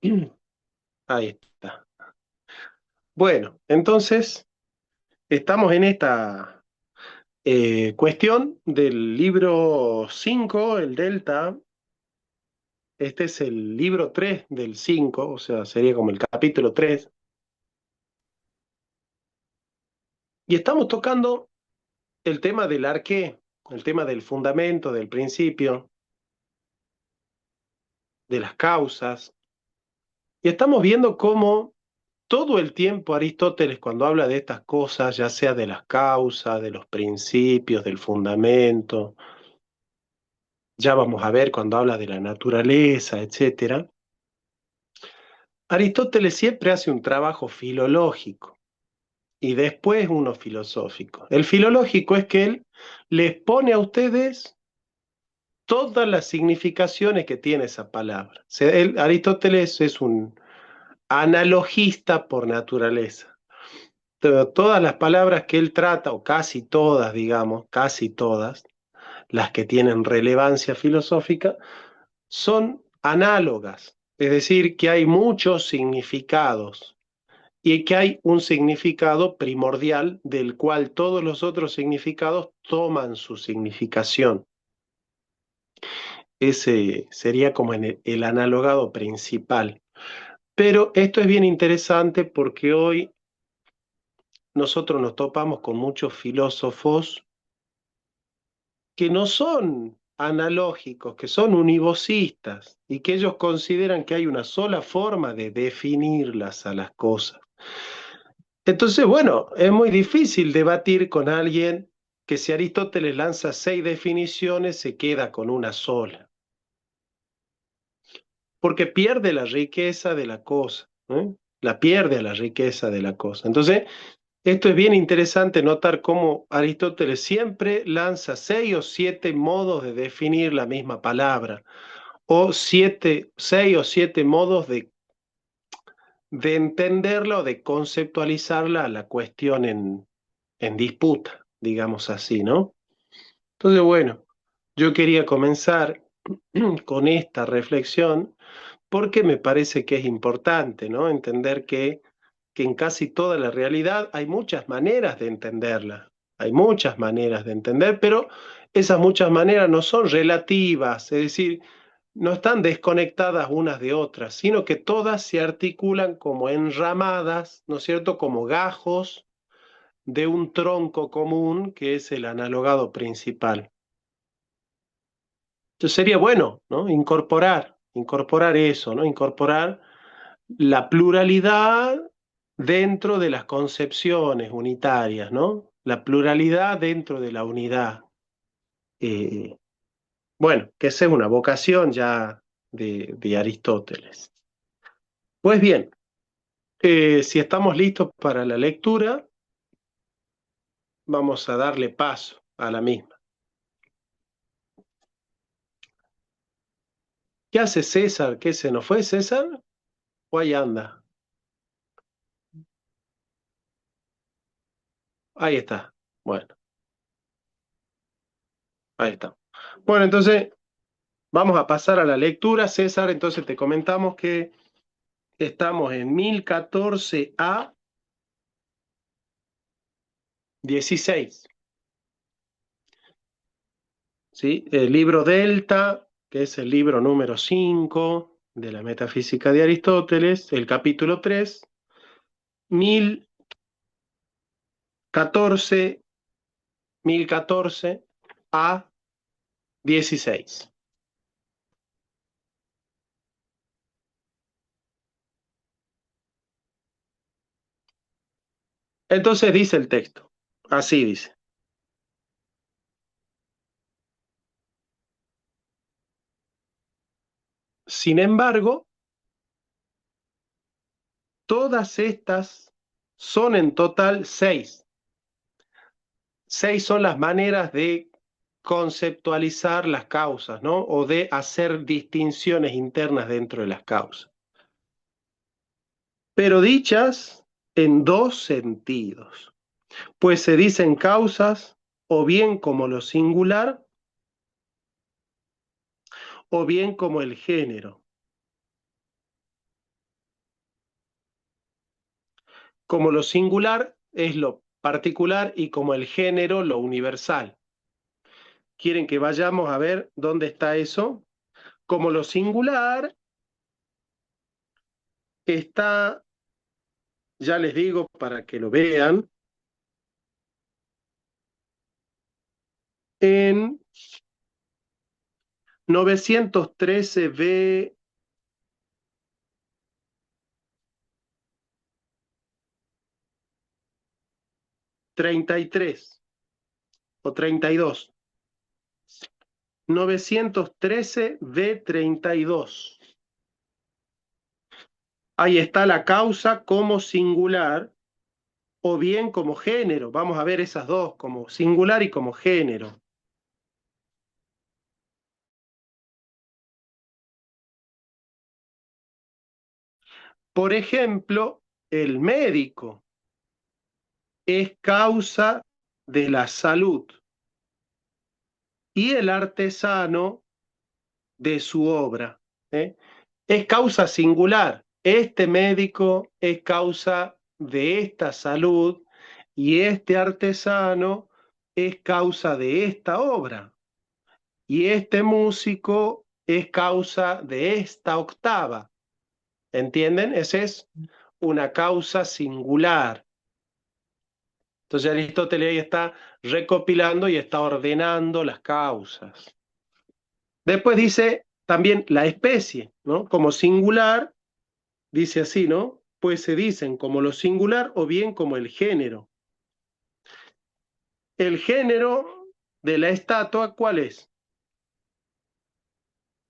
Ahí está. Bueno, entonces estamos en esta cuestión del libro 5, el Delta. Este es el libro 3 del 5, o sea, sería como el capítulo 3. Y estamos tocando el tema del arqué, el tema del fundamento, del principio, de las causas. Y estamos viendo cómo todo el tiempo Aristóteles, cuando habla de estas cosas, ya sea de las causas, de los principios, del fundamento, ya vamos a ver cuando habla de la naturaleza, etcétera, Aristóteles siempre hace un trabajo filológico y después uno filosófico. El filológico es que él les pone a ustedes todas las significaciones que tiene esa palabra. Aristóteles es un analogista por naturaleza. Todas las palabras que él trata, o casi todas, digamos, casi todas, las que tienen relevancia filosófica, son análogas, es decir, que hay muchos significados y que hay un significado primordial del cual todos los otros significados toman su significación. Ese sería como el analogado principal. Pero esto es bien interesante porque hoy nosotros nos topamos con muchos filósofos que no son analógicos, que son univocistas y que ellos consideran que hay una sola forma de definirlas a las cosas. Entonces, bueno, es muy difícil debatir con alguien que si Aristóteles lanza 6 definiciones se queda con una sola, porque pierde la riqueza de la cosa, ¿eh? La pierde a la riqueza de la cosa. Entonces, esto es bien interesante notar cómo Aristóteles siempre lanza 6 o 7 modos de definir la misma palabra, o 6 o 7 modos de entenderla o de conceptualizarla a la cuestión en disputa, digamos así, ¿no? Entonces, bueno, yo quería comenzar con esta reflexión porque me parece que es importante, ¿no? Entender que en casi toda la realidad hay muchas maneras de entenderla, hay muchas maneras de entender, pero esas muchas maneras no son relativas, es decir, no están desconectadas unas de otras, sino que todas se articulan como enramadas, ¿no es cierto?, como gajos de un tronco común que es el analogado principal. Entonces sería bueno, ¿no? Incorporar eso, ¿no? Incorporar la pluralidad dentro de las concepciones unitarias, ¿no? La pluralidad dentro de la unidad. Eh, bueno, que esa es una vocación ya de Aristóteles. Pues bien, si estamos listos para la lectura, vamos a darle paso a la misma. ¿Qué hace César? ¿Qué se nos fue César? ¿O ahí anda? Ahí está. Bueno, ahí está. Bueno, entonces vamos a pasar a la lectura. César, entonces te comentamos que estamos en 1014 a 16. ¿Sí? El libro Delta, que es el libro número 5 de la Metafísica de Aristóteles, el capítulo 3, 1014, 1014 a 16. Entonces dice el texto, así dice. Sin embargo, todas estas son en total 6. 6 son las maneras de conceptualizar las causas, ¿no? O de hacer distinciones internas dentro de las causas. Pero dichas en dos sentidos, pues se dicen causas o bien como lo singular o bien como el género. como lo singular es lo particular y como el género lo universal. ¿Quieren que vayamos a ver dónde está eso? Como lo singular está, ya les digo para que lo vean, en 913b 33 o 32. 913b 32. Ahí está la causa como singular o bien como género. Vamos a ver esas dos, como singular y como género. Por ejemplo, el médico es causa de la salud y el artesano de su obra. ¿Eh? Es causa singular. Este médico es causa de esta salud y este artesano es causa de esta obra. Y este músico es causa de esta octava. ¿Entienden? Esa es una causa singular. Entonces Aristóteles ahí está recopilando y está ordenando las causas. Después dice también la especie, ¿no? Como singular, dice así, ¿no? Pues se dicen como lo singular o bien como el género. El género de la estatua, ¿cuál es?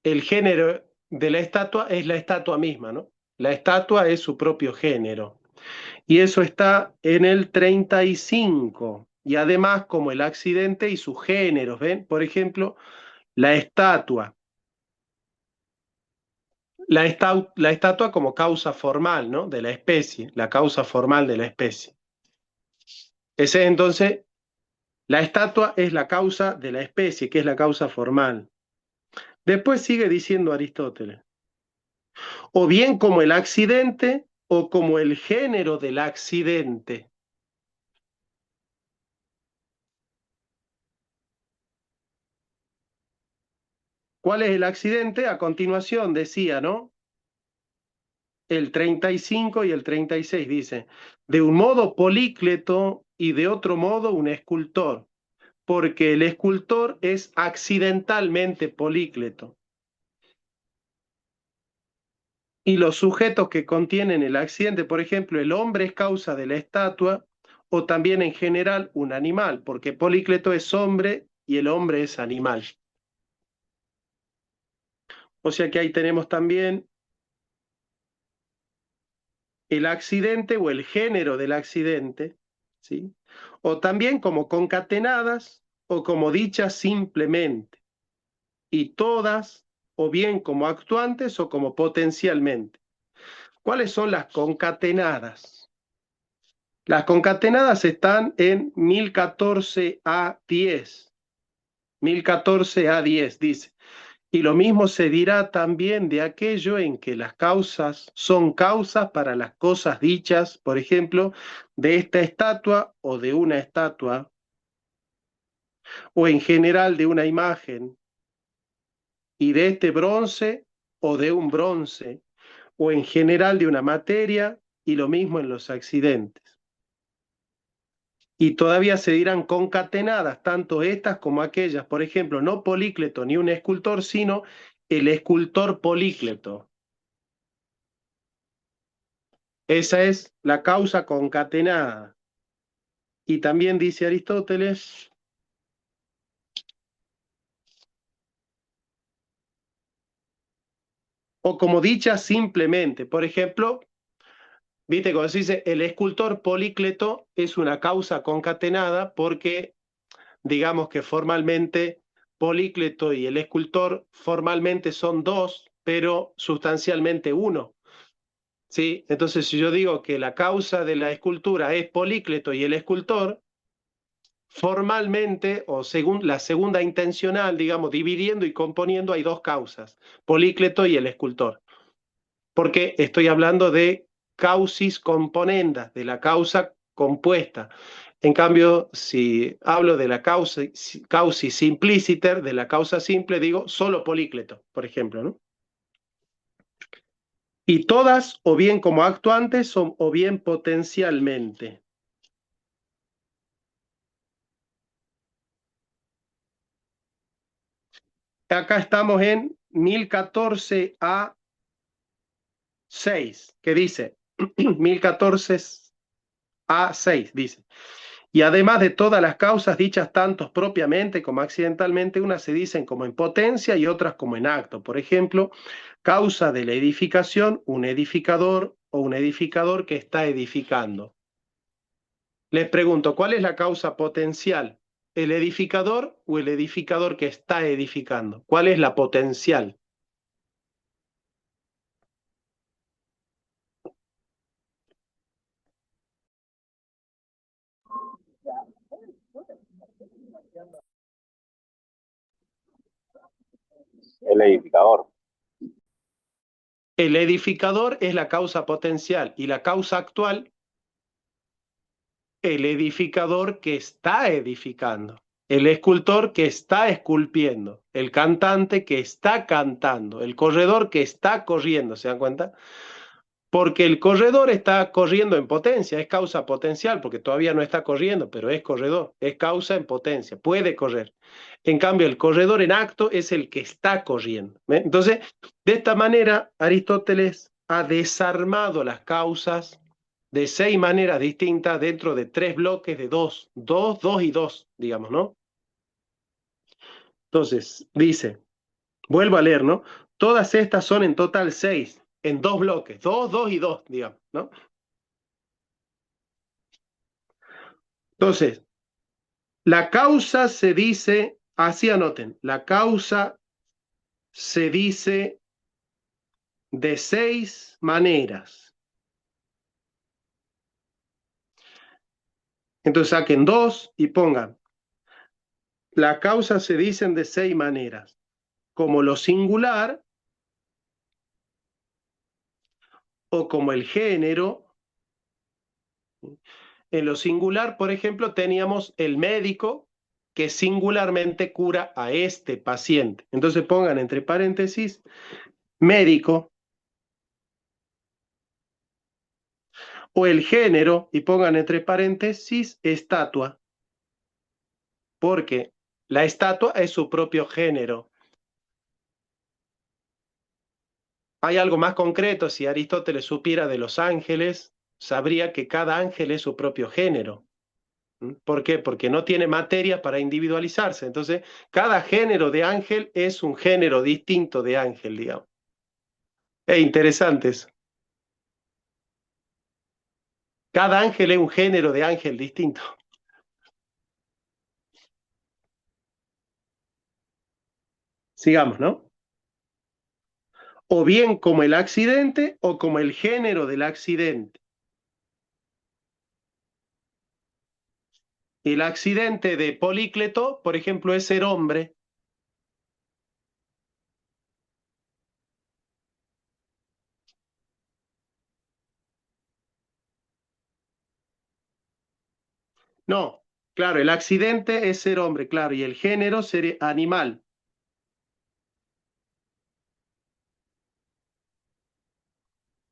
El género de la estatua es la estatua misma, ¿no? La estatua es su propio género. Y eso está en el 35. Y además como el accidente y sus géneros, ¿ven? Por ejemplo, la estatua. La estatua como causa formal, ¿no? De la especie, la causa formal de la especie. Ese entonces, la estatua es la causa de la especie, que es la causa formal. Después sigue diciendo Aristóteles, o bien como el accidente o como el género del accidente. ¿Cuál es el accidente? A continuación decía, ¿no? El 35 y el 36 dice, de un modo polícleto y de otro modo un escultor, porque el escultor es accidentalmente polícleto. Y los sujetos que contienen el accidente, por ejemplo, el hombre es causa de la estatua, o también en general un animal, porque polícleto es hombre y el hombre es animal. O sea que ahí tenemos también el accidente o el género del accidente, ¿sí? O también como concatenadas o como dichas simplemente, y todas o bien como actuantes o como potencialmente. ¿Cuáles son las concatenadas? Las concatenadas están en 1014a10. 1014a10 dice, y lo mismo se dirá también de aquello en que las causas son causas para las cosas dichas, por ejemplo, de esta estatua o de una estatua, o en general de una imagen, y de este bronce o de un bronce, o en general de una materia, y lo mismo en los accidentes. Y todavía se dirán concatenadas, tanto estas como aquellas, por ejemplo, no Polícleto ni un escultor, sino el escultor Polícleto. Esa es la causa concatenada. Y también dice Aristóteles, o como dicha simplemente, por ejemplo, viste cuando se dice el escultor Polícleto es una causa concatenada porque digamos que formalmente Polícleto y el escultor formalmente son dos, pero sustancialmente uno. ¿Sí? Entonces, si yo digo que la causa de la escultura es Polícleto y el escultor, formalmente, o según la segunda intencional, digamos, dividiendo y componiendo, hay dos causas, Polícleto y el escultor. Porque estoy hablando de causis componendas, de la causa compuesta. En cambio, si hablo de la causis simpliciter, de la causa simple, digo solo Polícleto, por ejemplo, ¿no? Y todas, o bien como actuantes, o bien potencialmente. Acá estamos en 1014 a 6, que dice, 1014 a 6, dice. Y además de todas las causas dichas tanto propiamente como accidentalmente, unas se dicen como en potencia y otras como en acto. Por ejemplo, causa de la edificación, un edificador o un edificador que está edificando. Les pregunto, ¿cuál es la causa potencial? ¿El edificador o el edificador que está edificando? ¿Cuál es la potencial? El edificador. El edificador es la causa potencial y la causa actual, el edificador que está edificando, el escultor que está esculpiendo, el cantante que está cantando, el corredor que está corriendo, ¿se dan cuenta? Porque el corredor está corriendo en potencia, es causa potencial, porque todavía no está corriendo, pero es corredor, es causa en potencia, puede correr. En cambio, el corredor en acto es el que está corriendo. ¿Ven? Entonces, de esta manera, Aristóteles ha desarmado las causas de 6 maneras distintas dentro de 3 bloques de 2, 2, 2 y 2, digamos, ¿no? Entonces, dice, vuelvo a leer, ¿no? Todas estas son en total 6, en 2 bloques, 2, 2 y 2, digamos, ¿no? Entonces, la causa se dice, así anoten, la causa se dice de 6 maneras. Entonces saquen 2 y pongan, la causa se dicen de 6 maneras, como lo singular o como el género. En lo singular, por ejemplo, teníamos el médico que singularmente cura a este paciente. Entonces pongan entre paréntesis, médico, o el género, y pongan entre paréntesis, estatua, porque la estatua es su propio género. Hay algo más concreto, si Aristóteles supiera de los ángeles, sabría que cada ángel es su propio género. ¿Por qué? Porque no tiene materia para individualizarse. Entonces, cada género de ángel es un género distinto de ángel, digamos. Es interesante eso. Cada ángel es un género de ángel distinto. Sigamos, ¿no? O bien como el accidente o como el género del accidente. El accidente de Polícleto, por ejemplo, es ser hombre. No, claro, el accidente es ser hombre, claro, y el género sería animal.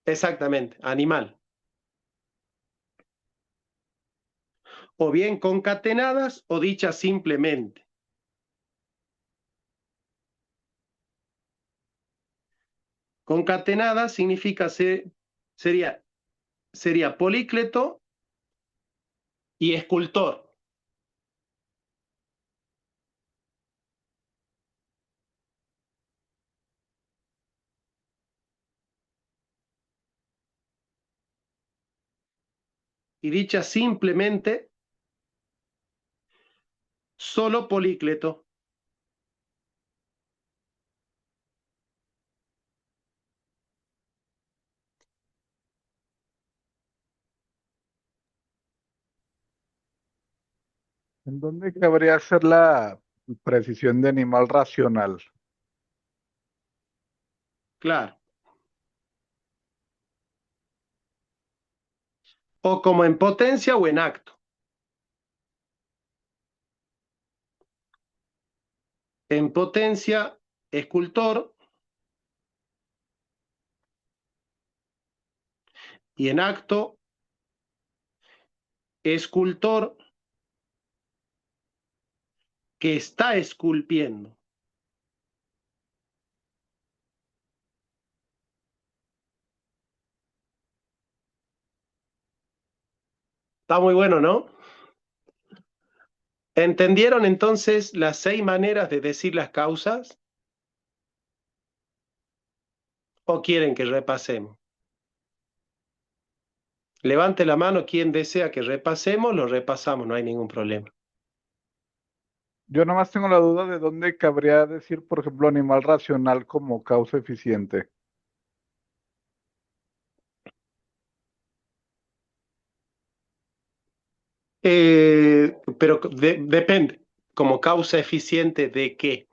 Exactamente, animal. O bien concatenadas o dichas simplemente. Concatenadas significa sería Polícleto y escultor. Y dichas simplemente solo Polícleto. ¿En dónde cabría ser la precisión de animal racional? Claro. o como en potencia o en acto. En potencia, escultor, y en acto, escultor que está esculpiendo. Está muy bueno, ¿no? ¿Entendieron entonces las 6 maneras de decir las causas? ¿O quieren que repasemos? Levante la mano quien desea que repasemos, lo repasamos, no hay ningún problema. Yo nomás tengo la duda de dónde cabría decir, por ejemplo, animal racional como causa eficiente. Pero depende, como causa eficiente de qué.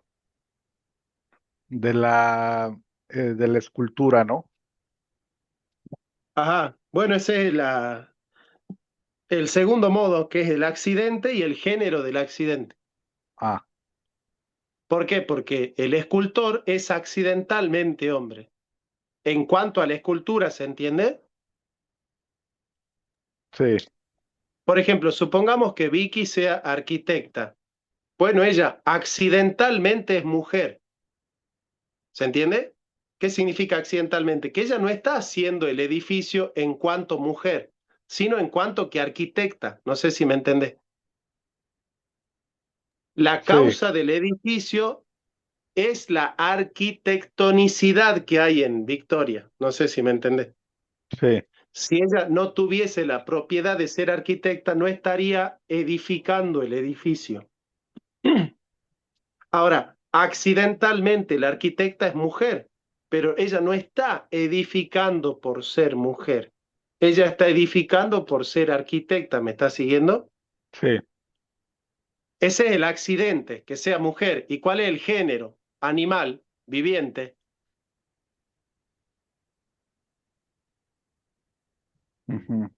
De la escultura, ¿no? Ajá, bueno, ese es el segundo modo, que es el accidente y el género del accidente. Ah, ¿Por qué? Porque el escultor es accidentalmente hombre. En cuanto a la escultura, ¿se entiende? sí, Por ejemplo, supongamos que Vicky sea arquitecta. Bueno, ella accidentalmente es mujer. ¿Se entiende? ¿Qué significa accidentalmente? Que ella no está haciendo el edificio en cuanto mujer, sino en cuanto que arquitecta. No sé si me entendés. La sí, causa del edificio es la arquitectonicidad que hay en Victoria. No sé si me entendés. sí, Si ella no tuviese la propiedad de ser arquitecta, no estaría edificando el edificio. Ahora, accidentalmente la arquitecta es mujer, pero ella no está edificando por ser mujer. Ella está edificando por ser arquitecta. ¿Me está siguiendo? sí. Ese es el accidente, que sea mujer. ¿Y cuál es el género? Animal, viviente. Ujú.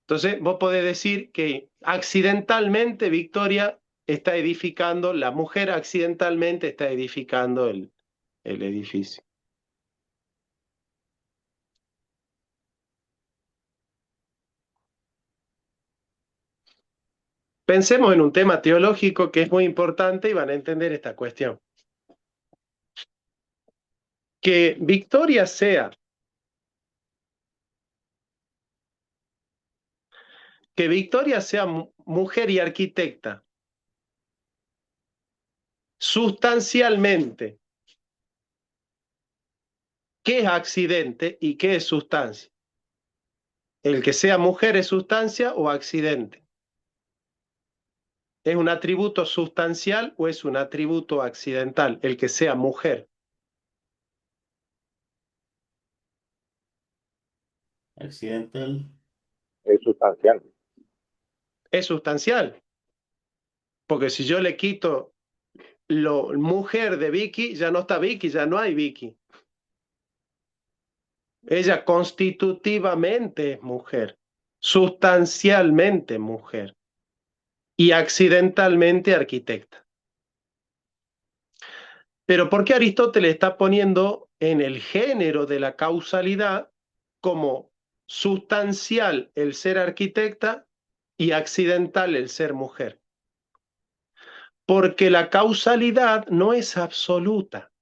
Entonces, vos podés decir que accidentalmente Victoria está edificando, la mujer accidentalmente está edificando el edificio. Pensemos en un tema teológico que es muy importante y van a entender esta cuestión. Que Victoria sea, que Victoria sea mujer y arquitecta, sustancialmente, ¿qué es accidente y qué es sustancia? ¿El que sea mujer es sustancia o accidente? ¿Es un atributo sustancial o es un atributo accidental? El que sea mujer. Accidental. Es sustancial. Es sustancial. Porque si yo le quito lo mujer de Vicky, ya no está Vicky, ya no hay Vicky. Ella constitutivamente es mujer, sustancialmente mujer y accidentalmente arquitecta. Pero ¿por qué Aristóteles está poniendo en el género de la causalidad como sustancial el ser arquitecta y accidental el ser mujer? Porque la causalidad no es absoluta,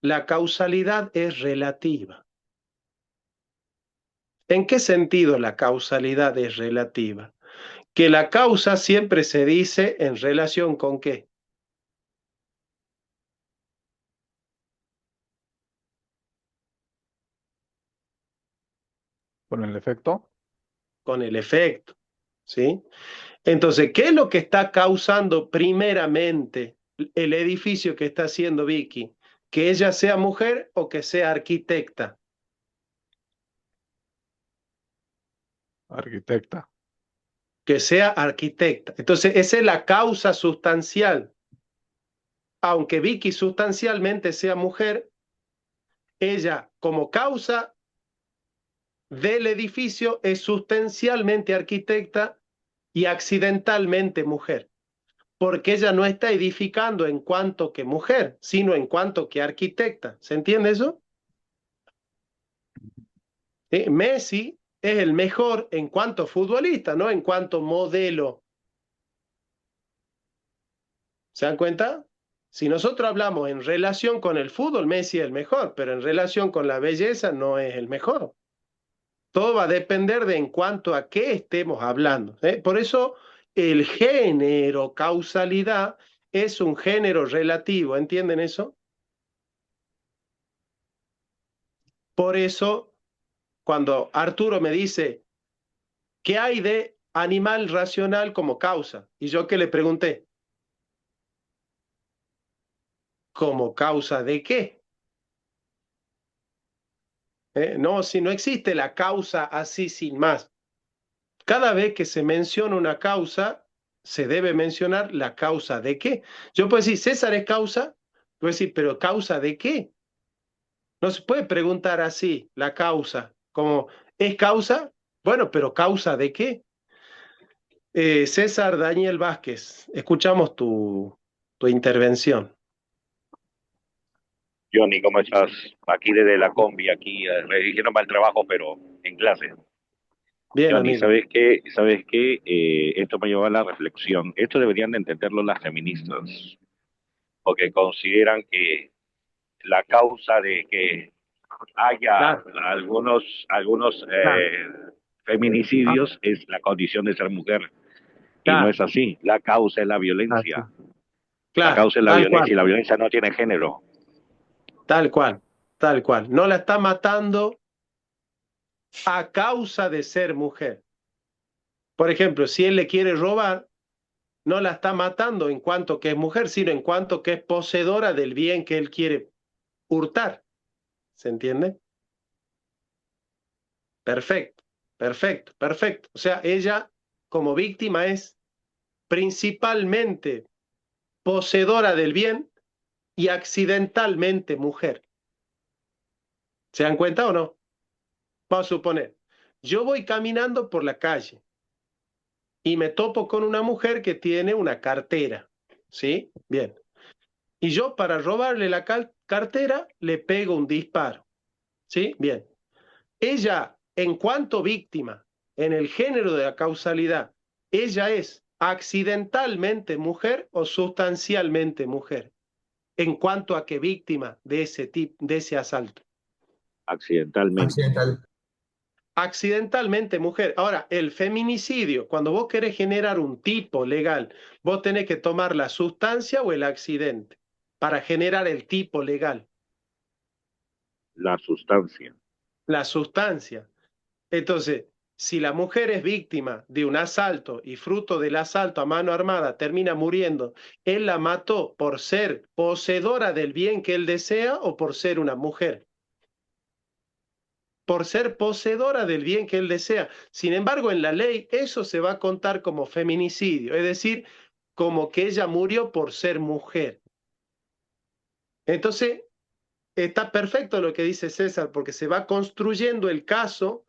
la causalidad es relativa. ¿En qué sentido la causalidad es relativa? Que la causa siempre se dice en relación con qué, Con el efecto. con el efecto, ¿sí? Entonces, ¿qué es lo que está causando primeramente el edificio que está haciendo Vicky? Que ella sea mujer o que sea arquitecta, Arquitecta. que sea arquitecta. Entonces, esa es la causa sustancial. Aunque Vicky sustancialmente sea mujer, ella como causa del edificio es sustancialmente arquitecta y accidentalmente mujer, porque ella no está edificando en cuanto que mujer, sino en cuanto que arquitecta. ¿Se entiende eso? Messi es el mejor en cuanto futbolista, no en cuanto modelo. ¿Se dan cuenta? Si nosotros hablamos en relación con el fútbol, Messi es el mejor, pero en relación con la belleza no es el mejor. Todo va a depender de en cuanto a qué estemos hablando. Por eso el género causalidad es un género relativo, ¿entienden eso? Por eso, cuando Arturo me dice, ¿qué hay de animal racional como causa? Y yo que le pregunté, ¿como causa de qué? No, si no existe la causa así sin más. Cada vez que se menciona una causa, se debe mencionar la causa de qué. Yo puedo decir, César es causa, puedo decir, pero ¿causa de qué? No se puede preguntar así, la causa, como, ¿es causa? Bueno, pero ¿causa de qué? César Daniel Vázquez, escuchamos tu intervención. Johnny, ¿cómo estás? Aquí desde la combi, aquí dirigiéndome al trabajo, pero en clase. Bien, Johnny, amigo. ¿sabes qué? ¿Sabes qué? Esto me lleva a la reflexión. Esto deberían de entenderlo las feministas, porque consideran que la causa de que haya Claro, algunos claro, ah, feminicidios es la condición de ser mujer. Y no claro, es así. La causa es la así. violencia. La Claro, causa es la tal violencia cual, y la violencia no tiene género. tal cual, tal cual. No la está matando a causa de ser mujer. Por ejemplo, si él le quiere robar, no la está matando en cuanto que es mujer, sino en cuanto que es poseedora del bien que él quiere hurtar. ¿Se entiende? Perfecto, perfecto, perfecto. O sea, ella como víctima es principalmente poseedora del bien y accidentalmente mujer. ¿Se dan cuenta o no? Vamos a suponer, yo voy caminando por la calle y me topo con una mujer que tiene una cartera. ¿Sí? Bien. Y yo para robarle la cartera le pego un disparo. ¿Sí? Bien. Ella, en cuanto víctima, en el género de la causalidad, ella es accidentalmente mujer o sustancialmente mujer, en cuanto a que víctima de ese tipo, de ese asalto. Accidentalmente. Accidental. Accidentalmente mujer. Ahora, el feminicidio, cuando vos querés generar un tipo legal, vos tenés que tomar la sustancia o el accidente para generar el tipo legal. La sustancia. La sustancia. Entonces, si la mujer es víctima de un asalto y fruto del asalto a mano armada termina muriendo, ¿él la mató por ser poseedora del bien que él desea o por ser una mujer? Por ser poseedora del bien que él desea. Sin embargo, en la ley eso se va a contar como feminicidio, es decir, como que ella murió por ser mujer. Entonces, está perfecto lo que dice César, porque se va construyendo el caso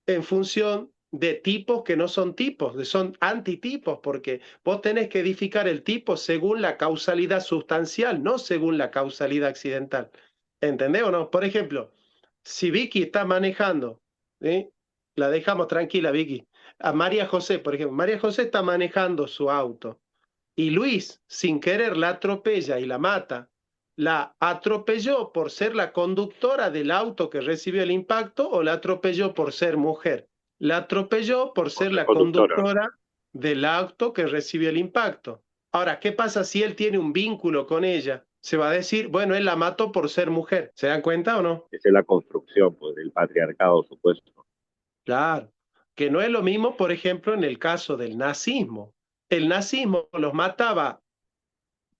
en función de tipos que no son tipos, son antitipos, porque vos tenés que edificar el tipo según la causalidad sustancial, no según la causalidad accidental. ¿Entendés o no? Por ejemplo, si Vicky está manejando, ¿sí? La dejamos tranquila, Vicky. A María José, por ejemplo, María José está manejando su auto y Luis, sin querer, la atropella y la mata. ¿La atropelló por ser la conductora del auto que recibió el impacto o la atropelló por ser mujer? La atropelló por Por ser ser la conductora. conductora del auto que recibió el impacto. Ahora, ¿qué pasa si él tiene un vínculo con ella? Se va a decir, bueno, él la mató por ser mujer. ¿Se dan cuenta o no? Esa es la construcción pues, del patriarcado supuesto. Claro, que no es lo mismo, por ejemplo, en el caso del nazismo. El nazismo los mataba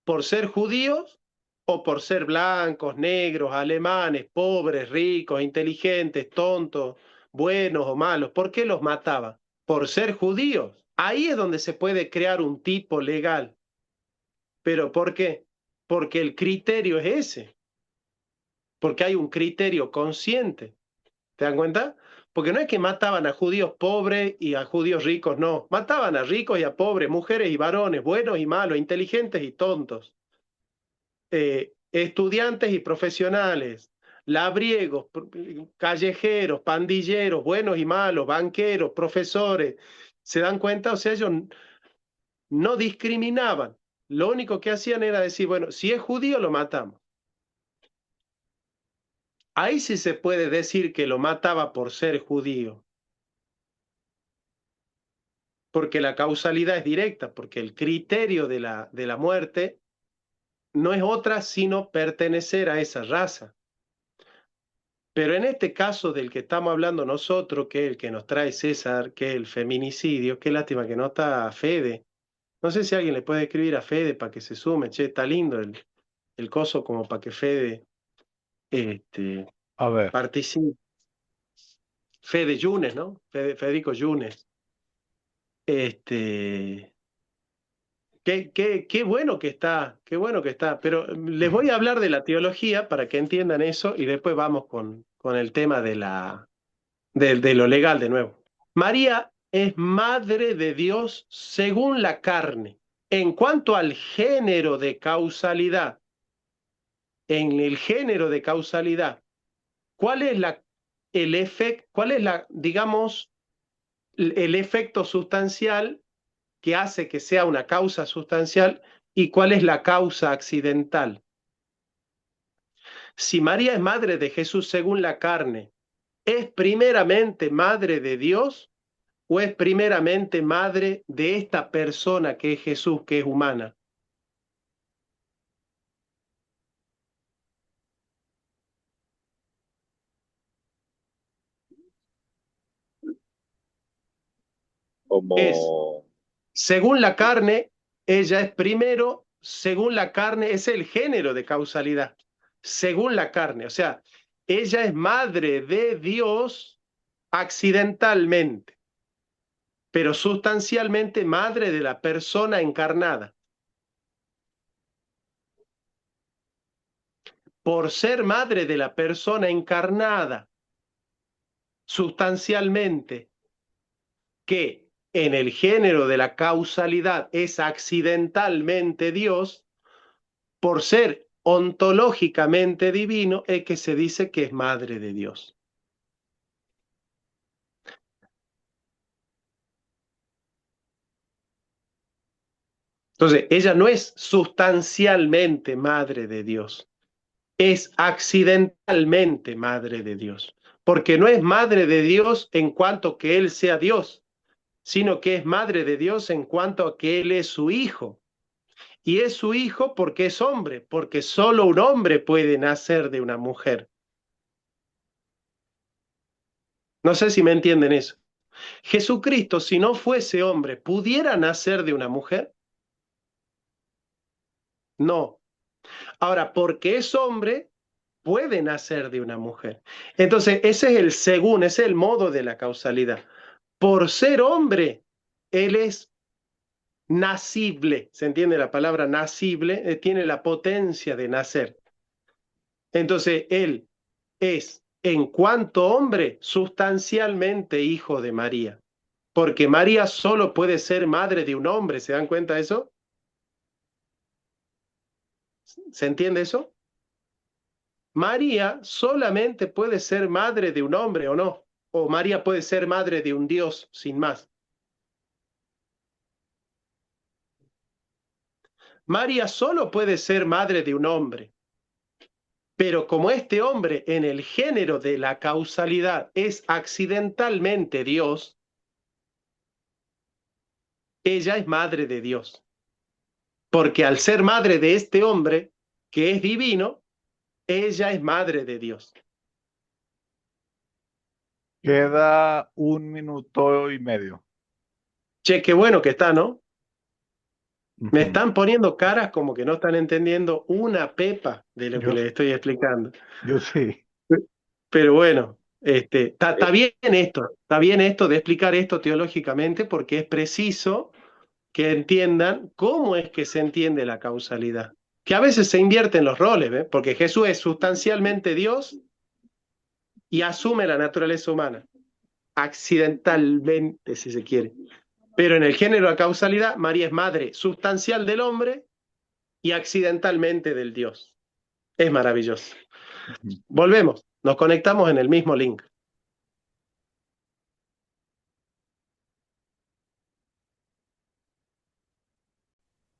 por ser judíos o por ser blancos, negros, alemanes, pobres, ricos, inteligentes, tontos, buenos o malos. ¿Por qué los mataba? Por ser judíos. Ahí es donde se puede crear un tipo legal. ¿Pero por qué? Porque el criterio es ese, porque hay un criterio consciente. ¿Te dan cuenta? porque no es que mataban a judíos pobres y a judíos ricos, no. Mataban a ricos y a pobres, mujeres y varones, buenos y malos, inteligentes y tontos, estudiantes y profesionales, labriegos, callejeros, pandilleros, buenos y malos, banqueros, profesores. ¿Se dan cuenta? O sea, ellos no discriminaban. Lo único que hacían era decir, bueno, si es judío, lo matamos. Ahí sí se puede decir que lo mataba por ser judío, porque la causalidad es directa, porque el criterio de la muerte no es otra sino pertenecer a esa raza. Pero en este caso del que estamos hablando nosotros, que es el que nos trae César, que es el feminicidio, qué lástima que no está Fede. No sé si alguien le puede escribir a Fede para que se sume. Che, está lindo el coso como para que Fede A ver, participe. Fede Yunes, ¿no? Federico Yunes. Qué bueno que está, qué bueno que está. Pero les voy a hablar de la teología para que entiendan eso y después vamos con el tema de lo legal de nuevo. María es madre de Dios según la carne. En cuanto al género de causalidad, en el género de causalidad, ¿cuál es el efecto, digamos, el efecto sustancial que hace que sea una causa sustancial y cuál es la causa accidental? Si María es madre de Jesús según la carne, ¿es primeramente madre de Dios o es primeramente madre de esta persona que es Jesús, que es humana? Es, Como, según la carne, ella es primero, según la carne, es el género de causalidad, según la carne, o sea, ella es madre de Dios accidentalmente, pero sustancialmente madre de la persona encarnada. Por ser madre de la persona encarnada, sustancialmente, que en el género de la causalidad es accidentalmente Dios, por ser ontológicamente divino, es que se dice que es madre de Dios. Entonces, ella no es sustancialmente madre de Dios, es accidentalmente madre de Dios, porque no es madre de Dios en cuanto que Él sea Dios, sino que es madre de Dios en cuanto a que Él es su hijo. Y es su hijo porque es hombre, porque solo un hombre puede nacer de una mujer. No sé si me entienden eso. Jesucristo, si no fuese hombre, ¿pudiera nacer de una mujer? No. Ahora, porque es hombre, puede nacer de una mujer. Entonces, ese es el según, ese es el modo de la causalidad. Por ser hombre, él es nacible. ¿Se entiende la palabra nacible? Tiene la potencia de nacer. Entonces, él es, en cuanto hombre, sustancialmente hijo de María. Porque María solo puede ser madre de un hombre. ¿Se dan cuenta de eso? ¿Se entiende eso? María solamente puede ser madre de un hombre o no. O María puede ser madre de un Dios sin más. María solo puede ser madre de un hombre. Pero como este hombre en el género de la causalidad es accidentalmente Dios, ella es madre de Dios. Porque al ser madre de este hombre, que es divino, ella es madre de Dios. queda 1 minuto y medio. Che, qué bueno que está, ¿no? Me Ujú. están poniendo caras como que no están entendiendo una pepa de lo que Yo, les estoy explicando. yo sí. Pero bueno, está bien esto de explicar esto teológicamente porque es preciso que entiendan cómo es que se entiende la causalidad. Que a veces se invierten los roles, ¿ves? Porque Jesús es sustancialmente Dios y asume la naturaleza humana. accidentalmente, si se quiere. Pero en el género de causalidad, María es madre sustancial del hombre y accidentalmente del Dios. Es maravilloso. Volvemos, nos conectamos en el mismo link.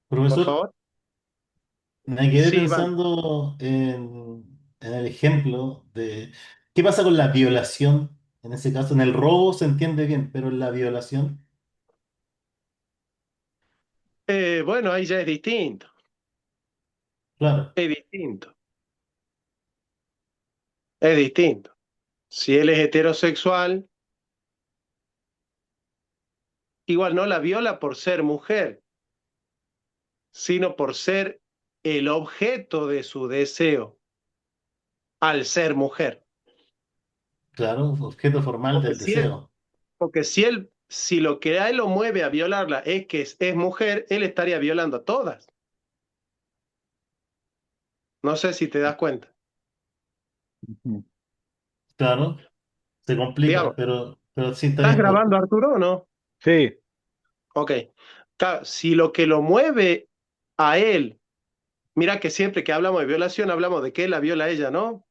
Por Profesor, favor. me quedé Sí, Iván. pensando en el ejemplo de qué pasa con la violación. En ese caso, en el robo se entiende bien, pero en la violación, Bueno, ahí ya es distinto. claro, Es distinto. Es distinto. Si él es heterosexual, igual no la viola por ser mujer, sino por ser el objeto de su deseo al ser mujer. claro, objeto formal Porque del si él, deseo. porque si lo que a él lo mueve a violarla es que es mujer, él estaría violando a todas. No sé si te das cuenta. Ujú. Claro, se complica, Digamos, pero sí está ¿estás bien. grabando, Arturo, o no? Sí, Ok. Si lo que lo mueve a él, mira que siempre que hablamos de violación, hablamos de que él la viola a ella, ¿no?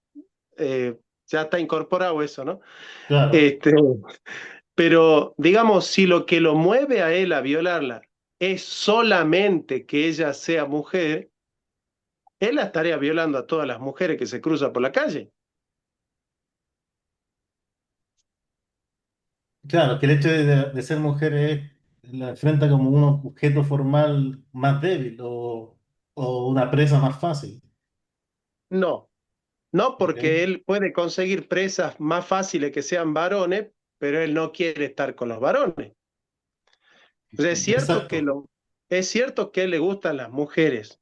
Ya está incorporado eso, ¿no? Claro, Este, pero digamos, si lo que lo mueve a él a violarla es solamente que ella sea mujer, él la estaría violando a todas las mujeres que se cruzan por la calle. claro, que el hecho de ser mujer la enfrenta como un objeto formal más débil o una presa más fácil. No, no ¿Ok? porque él puede conseguir presas más fáciles que sean varones, pero él no quiere estar con los varones. O sea, Exacto. es cierto que a él le gustan las mujeres,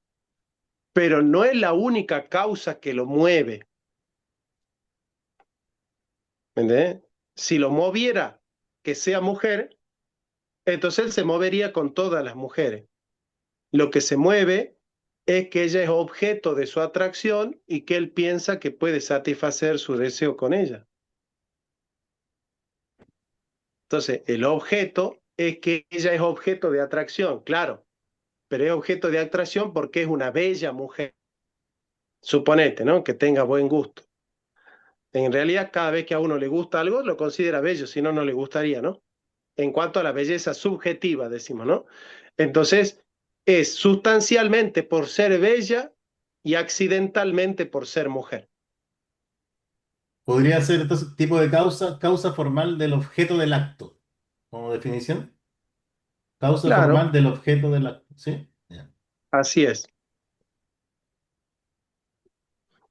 pero no es la única causa que lo mueve. ¿Me entiendes? Si lo moviera que sea mujer, entonces él se movería con todas las mujeres. Lo que se mueve es que ella es objeto de su atracción y que él piensa que puede satisfacer su deseo con ella. Entonces, el objeto es que ella es objeto de atracción, claro, pero es objeto de atracción porque es una bella mujer. Suponete, ¿no? Que tenga buen gusto. En realidad, cada vez que a uno le gusta algo, lo considera bello, si no, no le gustaría, ¿no? En cuanto a la belleza subjetiva, decimos, ¿no? Entonces, es sustancialmente por ser bella y accidentalmente por ser mujer. Podría ser entonces tipo de causa formal del objeto del acto, como definición. Causa Claro, formal del objeto del acto. ¿Sí? Ya. así es.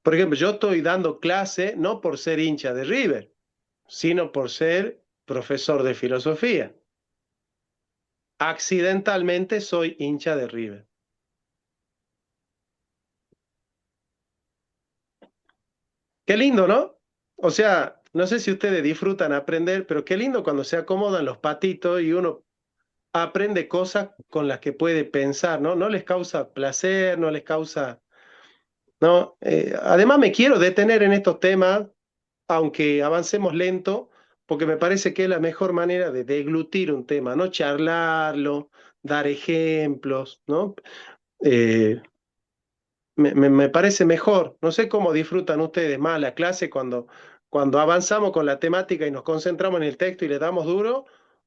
Por ejemplo, yo estoy dando clase no por ser hincha de River, sino por ser profesor de filosofía. Accidentalmente soy hincha de River. Qué lindo, ¿no? O sea, no sé si ustedes disfrutan aprender, pero qué lindo cuando se acomodan los patitos y uno aprende cosas con las que puede pensar, ¿no? No les causa placer, no les causa, ¿no? Además me quiero detener en estos temas, aunque avancemos lento, porque me parece que es la mejor manera de deglutir un tema, ¿no? Charlarlo, dar ejemplos, ¿no? Eh, me parece mejor. No sé cómo disfrutan ustedes más la clase cuando avanzamos con la temática y nos concentramos en el texto y le damos duro,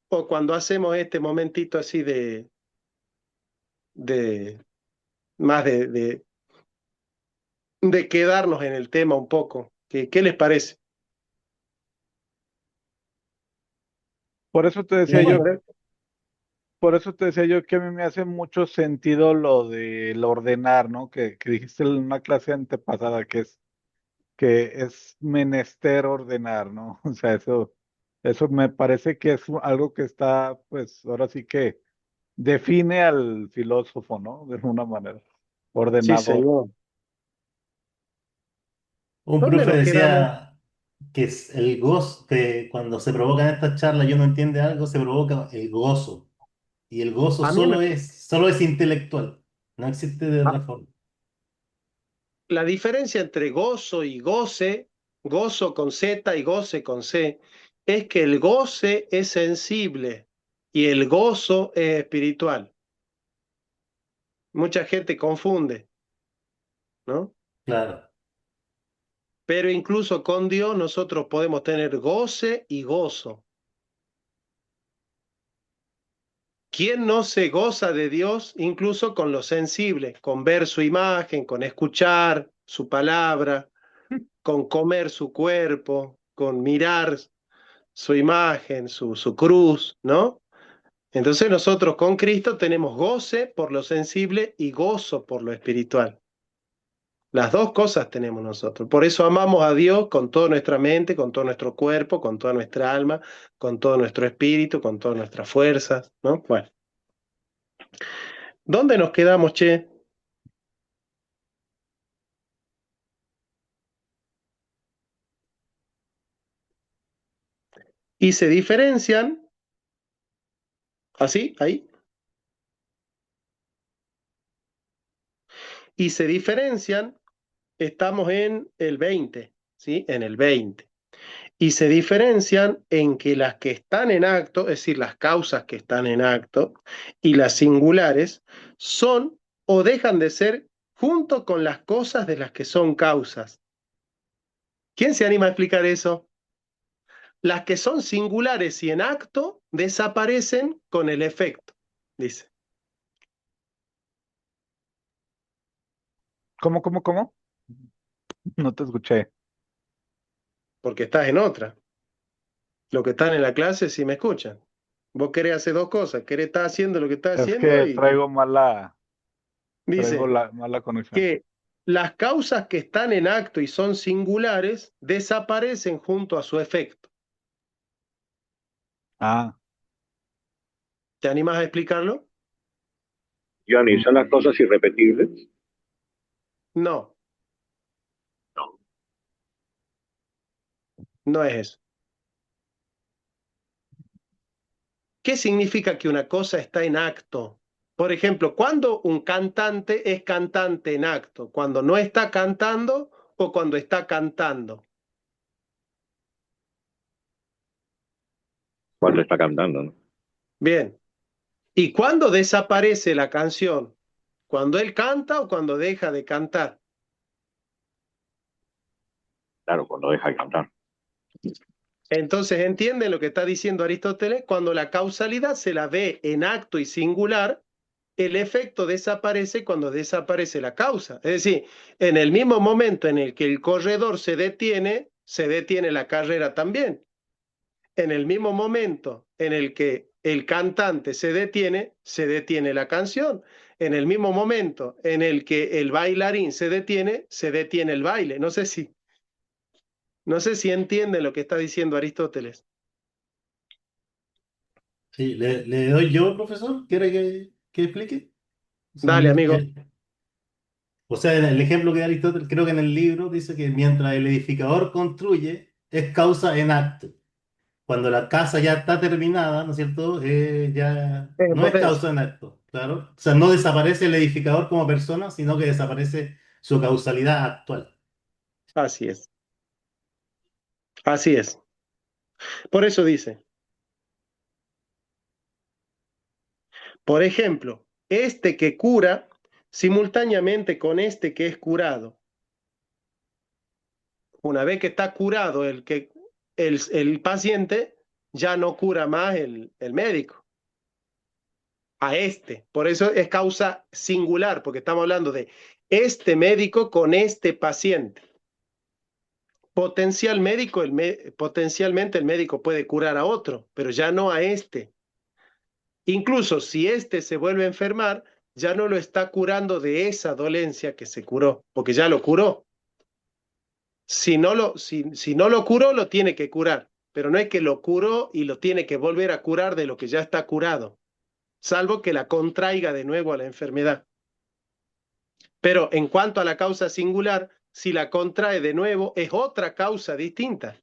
o cuando hacemos este momentito así de más de quedarnos en el tema un poco. ¿Qué les parece? por eso te decía Vamos a yo, Sí, ver. por eso te decía yo que a mí me hace mucho sentido lo del ordenar, ¿no? Que dijiste en una clase antepasada que es menester ordenar, ¿no? O sea, eso me parece que es algo que está, pues, ahora sí que define al filósofo, ¿no? De alguna manera, Sí, ordenador. señor. un ¿Dónde profe nos quedamos? decía que es el gozo, que cuando se provocan estas charlas y uno entiende algo, se provoca el gozo. Y el gozo A mí me, solo es intelectual, no existe de a- otra forma. la diferencia entre gozo y goce, gozo con Z y goce con C, es que el goce es sensible y el gozo es espiritual. Mucha gente confunde, ¿no? Claro, Pero incluso con Dios nosotros podemos tener goce y gozo. ¿Quién no se goza de Dios incluso con lo sensible, con ver su imagen, con escuchar su palabra, con comer su cuerpo, con mirar su imagen, su cruz, ¿no? Entonces nosotros con Cristo tenemos goce por lo sensible y gozo por lo espiritual. Las dos cosas tenemos nosotros. Por eso amamos a Dios con toda nuestra mente, con todo nuestro cuerpo, con toda nuestra alma, con todo nuestro espíritu, con todas nuestras fuerzas, ¿no? Bueno, ¿dónde nos quedamos, che? Y se diferencian, así, ahí, y se diferencian, estamos en el 20, ¿sí? En el 20. Y se diferencian en que las que están en acto, es decir, las causas que están en acto, y las singulares, son o dejan de ser junto con las cosas de las que son causas. ¿Quién se anima a explicar eso? Las que son singulares y en acto desaparecen con el efecto, dice, ¿Cómo? No te escuché. porque estás en otra. Los que están en la clase sí me escuchan. Vos querés hacer dos cosas, querés estar haciendo lo que estás Es haciendo que y traigo dice, la mala conexión. que las causas que están en acto y son singulares desaparecen junto a su efecto. Ah, ¿Te animas a explicarlo? Johnny, son las cosas irrepetibles. No, no es eso. ¿Qué significa que una cosa está en acto? Por ejemplo, ¿cuándo un cantante es cantante en acto? ¿Cuando no está cantando o cuando está cantando? Cuando está cantando, ¿no? Bien. ¿Y cuándo desaparece la canción? ¿Cuando él canta o cuando deja de cantar? Claro, cuando deja de cantar. Entonces, ¿entienden lo que está diciendo Aristóteles? Cuando la causalidad se la ve en acto y singular, el efecto desaparece cuando desaparece la causa. Es decir, en el mismo momento en el que el corredor se detiene la carrera también. En el mismo momento en el que el cantante se detiene la canción. En el mismo momento en el que el bailarín se detiene el baile. No sé si entienden lo que está diciendo Aristóteles. sí, le doy yo, profesor. ¿Quiere que explique? Dale, Son, amigo. o sea, en el ejemplo que da Aristóteles, creo que en el libro dice que mientras el edificador construye, es causa en acto. Cuando la casa ya está terminada, ¿no es cierto? Ya En no es potencia. causa en acto, claro. O sea, no desaparece el edificador como persona, sino que desaparece su causalidad actual. Así es. Así es. Por eso dice, por ejemplo, este que cura simultáneamente con este que es curado. Una vez que está curado el paciente, ya no cura más el médico a este. Por eso es causa singular, porque estamos hablando de este médico con este paciente. Potencialmente el médico puede curar a otro, pero ya no a este. Incluso si este se vuelve a enfermar, ya no lo está curando de esa dolencia que se curó, porque ya lo curó. Si no lo curó, lo tiene que curar, pero no es que lo curó y lo tiene que volver a curar de lo que ya está curado, salvo que la contraiga de nuevo a la enfermedad. Pero en cuanto a la causa singular, si la contrae de nuevo, es otra causa distinta.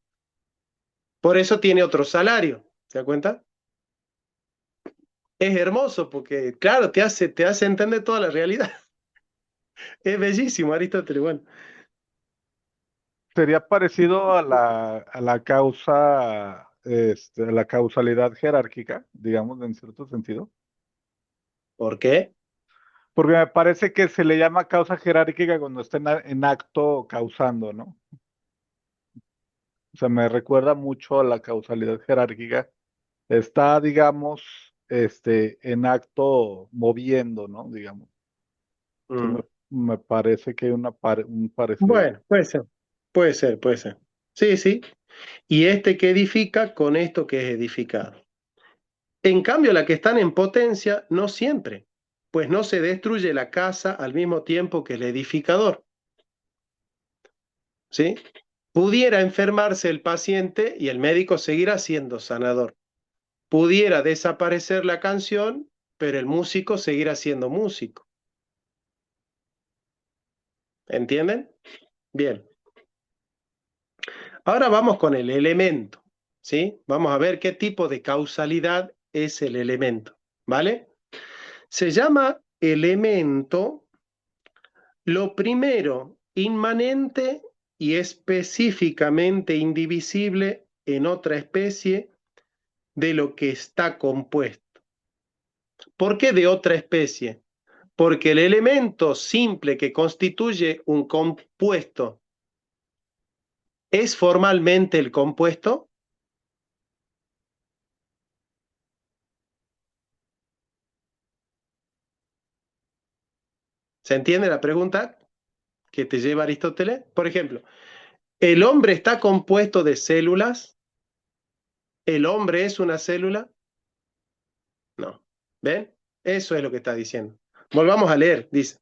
Por eso tiene otro salario. ¿Se da cuenta? Es hermoso porque, claro, te hace entender toda la realidad. Es bellísimo, Aristóteles. Bueno, sería parecido a la causa la causalidad jerárquica, digamos, en cierto sentido. ¿Por qué? Porque me parece que se le llama causa jerárquica cuando está en acto causando, ¿no? O sea, me recuerda mucho a la causalidad jerárquica. Está, digamos, en acto moviendo, ¿no? Digamos. Mm. Entonces me parece que hay un parecido. Bueno, puede ser, puede ser, puede ser. Sí, sí. Y este que edifica con esto que es edificado. En cambio, la que están en potencia, no siempre, pues no se destruye la casa al mismo tiempo que el edificador. ¿Sí? Pudiera enfermarse el paciente y el médico seguirá siendo sanador. Pudiera desaparecer la canción, pero el músico seguirá siendo músico. ¿Entienden? Bien. Ahora vamos con el elemento. ¿Sí? Vamos a ver qué tipo de causalidad es el elemento. ¿Vale? Se llama elemento lo primero inmanente y específicamente indivisible en otra especie de lo que está compuesto. ¿Por qué de otra especie? Porque el elemento simple que constituye un compuesto es formalmente el compuesto. ¿Se entiende la pregunta que te lleva Aristóteles? Por ejemplo, ¿el hombre está compuesto de células? ¿El hombre es una célula? No. ¿Ven? Eso es lo que está diciendo. Volvamos a leer. Dice,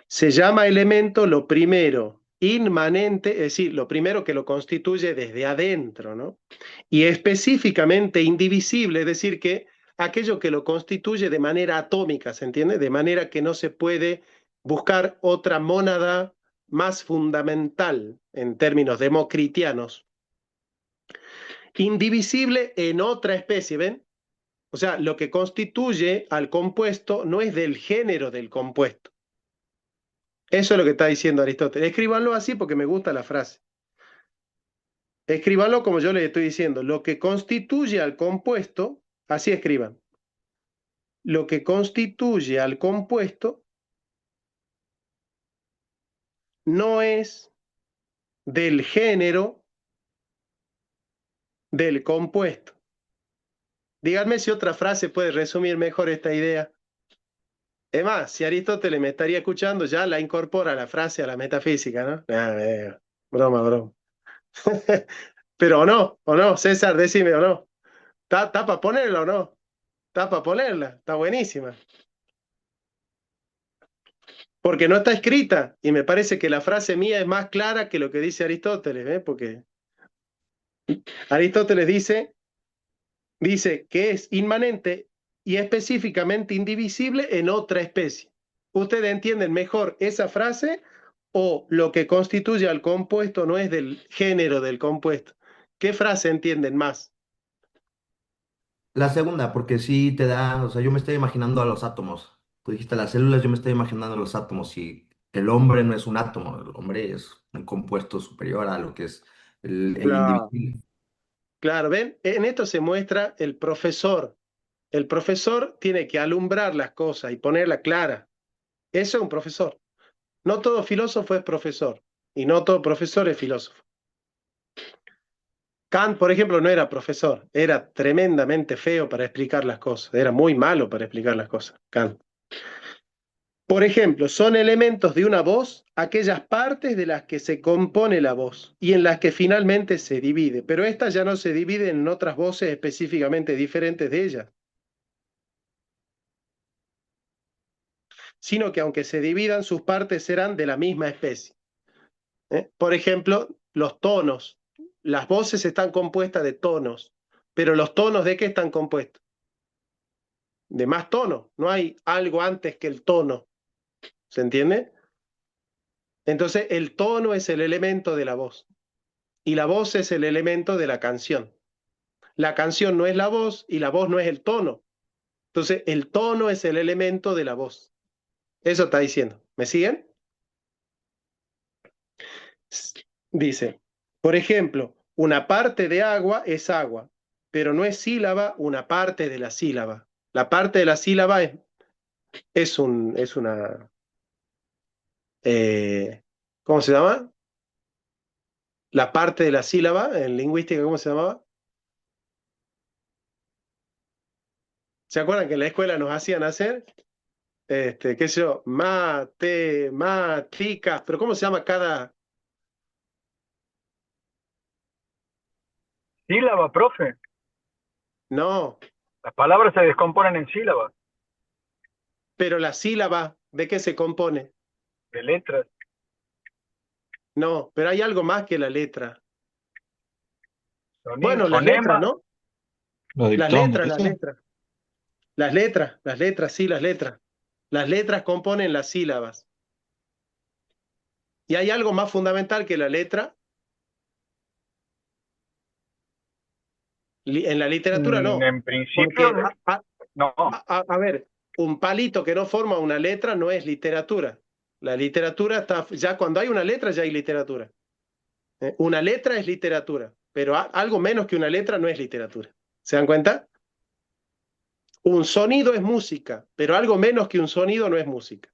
se llama elemento lo primero inmanente, es decir, lo primero que lo constituye desde adentro, ¿no? Y específicamente indivisible, es decir, que aquello que lo constituye de manera atómica, ¿se entiende? De manera que no se puede buscar otra mónada más fundamental en términos democritianos. Indivisible en otra especie, ¿ven? O sea, lo que constituye al compuesto no es del género del compuesto. Eso es lo que está diciendo Aristóteles. Escríbanlo así porque me gusta la frase. Escríbanlo como yo les estoy diciendo. Lo que constituye al compuesto, así escriban. Lo que constituye al compuesto no es del género del compuesto. Díganme si otra frase puede resumir mejor esta idea. Es más, si Aristóteles me estaría escuchando, ya la incorpora la frase a la metafísica, ¿no? Broma, broma. Pero o no, César, decime o no. ¿Está para ponerla o no? Está para ponerla, está buenísima. Porque no está escrita y me parece que la frase mía es más clara que lo que dice Aristóteles, ¿eh? Porque Aristóteles dice que es inmanente y específicamente indivisible en otra especie. ¿Ustedes entienden mejor esa frase o lo que constituye al compuesto no es del género del compuesto? ¿Qué frase entienden más? La segunda, porque sí te da, o sea, yo me estoy imaginando a los átomos. Tú dijiste las células, yo me estoy imaginando a los átomos y el hombre no es un átomo, el hombre es un compuesto superior a lo que es el Claro. indivisible. Claro, ¿ven? En esto se muestra el profesor. El profesor tiene que alumbrar las cosas y ponerlas claras. Eso es un profesor. No todo filósofo es profesor y no todo profesor es filósofo. Kant, por ejemplo, no era profesor, era tremendamente feo para explicar las cosas, era muy malo para explicar las cosas, Kant. Por ejemplo, son elementos de una voz aquellas partes de las que se compone la voz y en las que finalmente se divide, pero estas ya no se dividen en otras voces específicamente diferentes de ellas, sino que aunque se dividan, sus partes serán de la misma especie. Por ejemplo, los tonos. Las voces están compuestas de tonos, pero los tonos ¿de qué están compuestos? De más tonos. No hay algo antes que el tono. ¿Se entiende? Entonces, el tono es el elemento de la voz y la voz es el elemento de la canción. La canción no es la voz y la voz no es el tono. Entonces, el tono es el elemento de la voz. Eso está diciendo. ¿Me siguen? Dice, por ejemplo, una parte de agua es agua pero no es sílaba una parte de la sílaba. La parte de la sílaba es una, ¿cómo se llama? La parte de la sílaba en lingüística, ¿cómo se llamaba? ¿Se acuerdan que en la escuela nos hacían hacer? Qué sé yo, matemáticas, pero ¿cómo se llama cada? Sílaba, profe. No, Las palabras se descomponen en sílabas, pero la sílaba, ¿de qué se compone? de letras, No, pero hay algo más que la letra. Bueno, las letras, fonemas. ¿no? Los Las diptongos, letras, las ¿eso? letras. Las letras, sí, las letras. Las letras componen las sílabas. Y hay algo más fundamental que la letra. En la literatura no. En principio, Porque, no. a ver, un palito que no forma una letra no es literatura. La literatura está, ya cuando hay una letra ya hay literatura. Una letra es literatura, pero algo menos que una letra no es literatura. ¿Se dan cuenta? Un sonido es música, pero algo menos que un sonido no es música.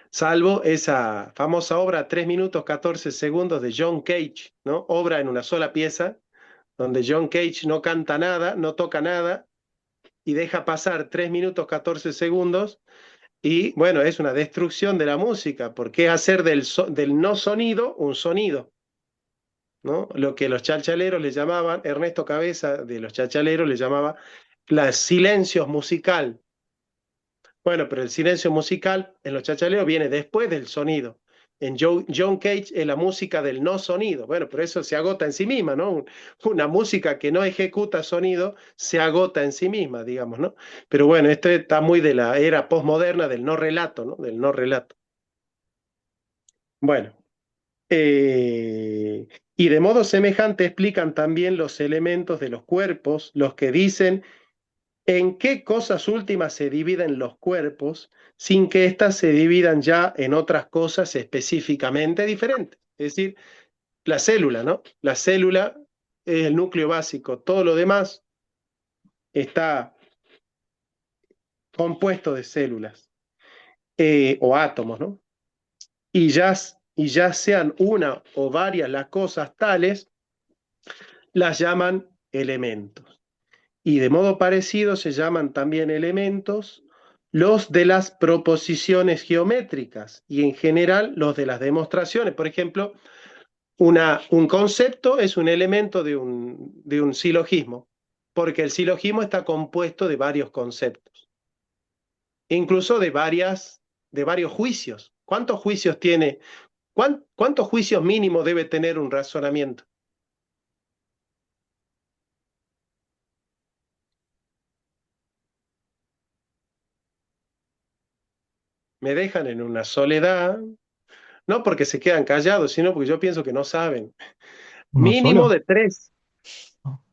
Salvo esa famosa obra 3 minutos 14 segundos de John Cage, ¿no? Obra en una sola pieza, donde John Cage no canta nada, no toca nada, y deja pasar 3 minutos 14 segundos, y bueno, es una destrucción de la música, porque es hacer del no sonido un sonido, ¿no? Lo que los chalchaleros le llamaban, Ernesto Cabeza de los chalchaleros le llamaba la silencios musical. Bueno, pero el silencio musical en los chachaleos viene después del sonido. En John Cage es la música del no sonido. Bueno, pero eso se agota en sí misma, ¿no? Una música que no ejecuta sonido se agota en sí misma, digamos, ¿no? Pero bueno, esto está muy de la era postmoderna del no relato, ¿no? Del no relato. Bueno, y de modo semejante explican también los elementos de los cuerpos, los que dicen en qué cosas últimas se dividen los cuerpos sin que éstas se dividan ya en otras cosas específicamente diferentes. Es decir, la célula, ¿no? La célula es el núcleo básico, todo lo demás está compuesto de células o átomos, ¿no? Y ya sean una o varias las cosas tales, las llaman elementos. Y de modo parecido se llaman también elementos los de las proposiciones geométricas y en general los de las demostraciones. Por ejemplo, un concepto es un elemento de un silogismo, porque el silogismo está compuesto de varios conceptos, incluso de varios juicios. ¿Cuántos juicios tiene? ¿Cuántos juicios mínimos debe tener un razonamiento? Me dejan en una soledad, no porque se quedan callados, sino porque yo pienso que no saben. ¿Uno Mínimo solo? de tres. No.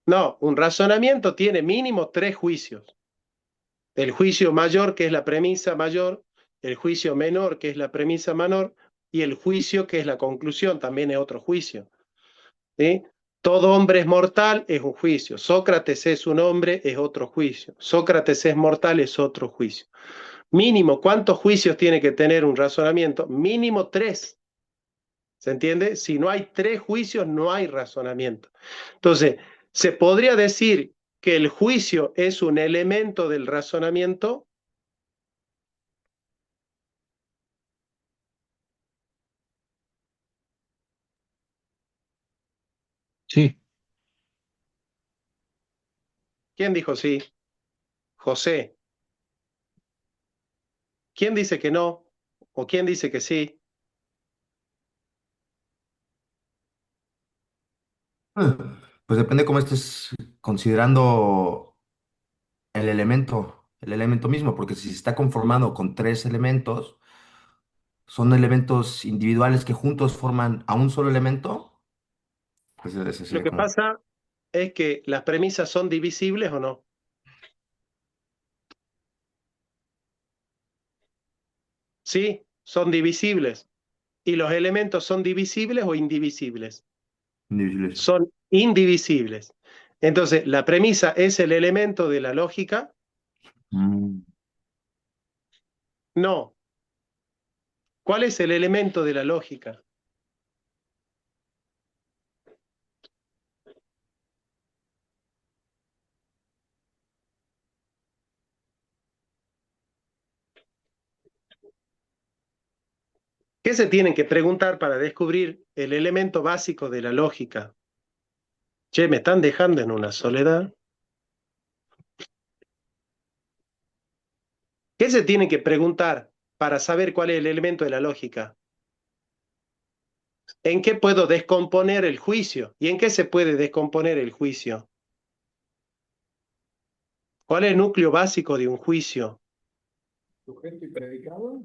No, un razonamiento tiene mínimo tres juicios. El juicio mayor, que es la premisa mayor, el juicio menor, que es la premisa menor, y el juicio, que es la conclusión, también es otro juicio. ¿Sí? Todo hombre es mortal, es un juicio. Sócrates es un hombre, es otro juicio. Sócrates es mortal, es otro juicio. Mínimo, ¿cuántos juicios tiene que tener un razonamiento? Mínimo tres. ¿Se entiende? Si no hay tres juicios, no hay razonamiento. Entonces, ¿se podría decir que el juicio es un elemento del razonamiento? Sí, ¿Quién dijo sí? José. ¿Quién dice que no? ¿O quién dice que sí? Pues depende cómo estés considerando el elemento mismo, porque si se está conformado con tres elementos, son elementos individuales que juntos forman a un solo elemento, pues ese Lo sería que como... pasa es que las premisas son divisibles o no. Sí, son divisibles. ¿Y los elementos son divisibles o indivisibles? Indivisibles. Son indivisibles. Entonces, la premisa es el elemento de la lógica. Mm. No. ¿Cuál es el elemento de la lógica? ¿Qué se tienen que preguntar para descubrir el elemento básico de la lógica? Che, me están dejando en una soledad. ¿Qué se tienen que preguntar para saber cuál es el elemento de la lógica? ¿En qué puedo descomponer el juicio? ¿Y en qué se puede descomponer el juicio? ¿Cuál es el núcleo básico de un juicio? Sujeto y predicado.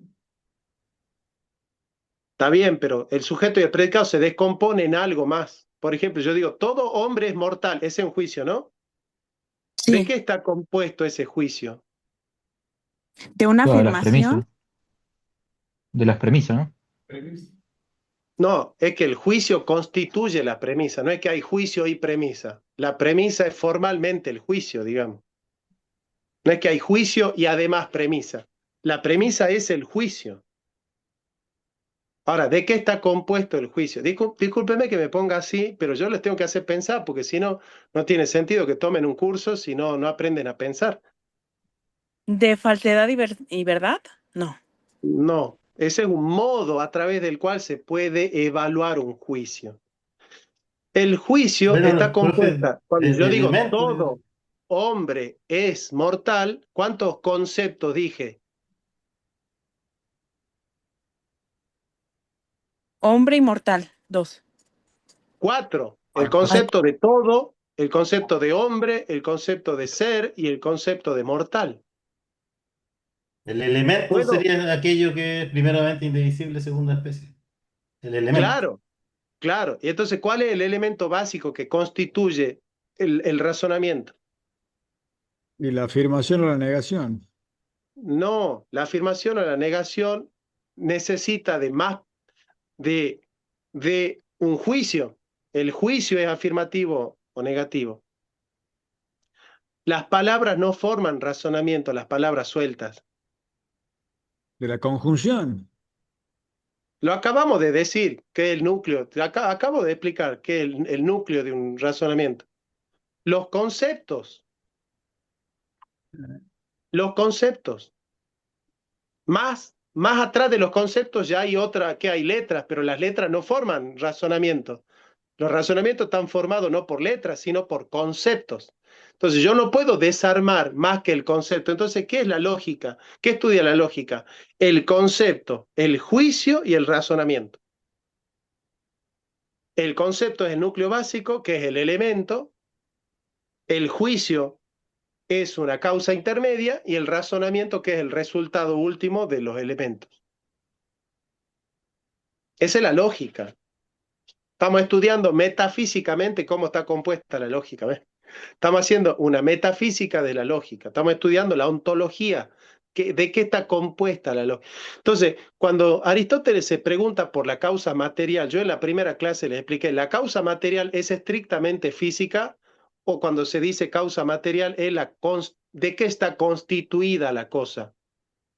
Está bien, pero el sujeto y el predicado se descomponen en algo más. Por ejemplo, yo digo, todo hombre es mortal. Ese es un juicio, ¿no? ¿De qué Sí, está compuesto ese juicio? de una Todas las afirmación. premisas, de las premisas, ¿no? Premisa. No, es que el juicio constituye la premisa, no es que hay juicio y premisa. La premisa es formalmente el juicio, digamos. No es que hay juicio y además premisa. La premisa es el juicio. Ahora, ¿de qué está compuesto el juicio? Discúlpeme que me ponga así, pero yo les tengo que hacer pensar, porque si no, no tiene sentido que tomen un curso si no, no aprenden a pensar. ¿De falsedad y verdad? No. No, ese es un modo a través del cual se puede evaluar un juicio. El juicio está Bueno, profe, compuesta, cuando yo digo elementos. todo hombre es mortal, ¿cuántos conceptos dije? Hombre inmortal, 2. 4. El ¿Cuántos? concepto de todo, el concepto de hombre, el concepto de ser y el concepto de mortal. El elemento Puedo, sería aquello que es primeramente indivisible, segunda especie. El elemento. claro, claro. Y entonces, ¿cuál es el elemento básico que constituye el razonamiento? Y la afirmación o la negación. No, la afirmación o la negación necesita de más de un juicio. El juicio es afirmativo o negativo. Las palabras no forman razonamiento, las palabras sueltas. De la conjunción. Lo acabamos de decir, que es el núcleo, acabo de explicar que es el núcleo de un razonamiento. Los conceptos, los conceptos. Más atrás de los conceptos ya hay otra, que hay letras, pero las letras no forman razonamiento. Los razonamientos están formados no por letras, sino por conceptos. Entonces yo no puedo desarmar más que el concepto. Entonces, ¿qué es la lógica? ¿Qué estudia la lógica? El concepto, el juicio y el razonamiento. El concepto es el núcleo básico, que es el elemento. El juicio es una causa intermedia y el razonamiento, que es el resultado último de los elementos. Esa es la lógica. Estamos estudiando metafísicamente cómo está compuesta la lógica. ¿Ves? Estamos haciendo una metafísica de la lógica. Estamos estudiando la ontología. ¿De qué está compuesta la lógica? Entonces, cuando Aristóteles se pregunta por la causa material, yo en la primera clase les expliqué, la causa material es estrictamente física, o cuando se dice causa material, es ¿de qué está constituida la cosa?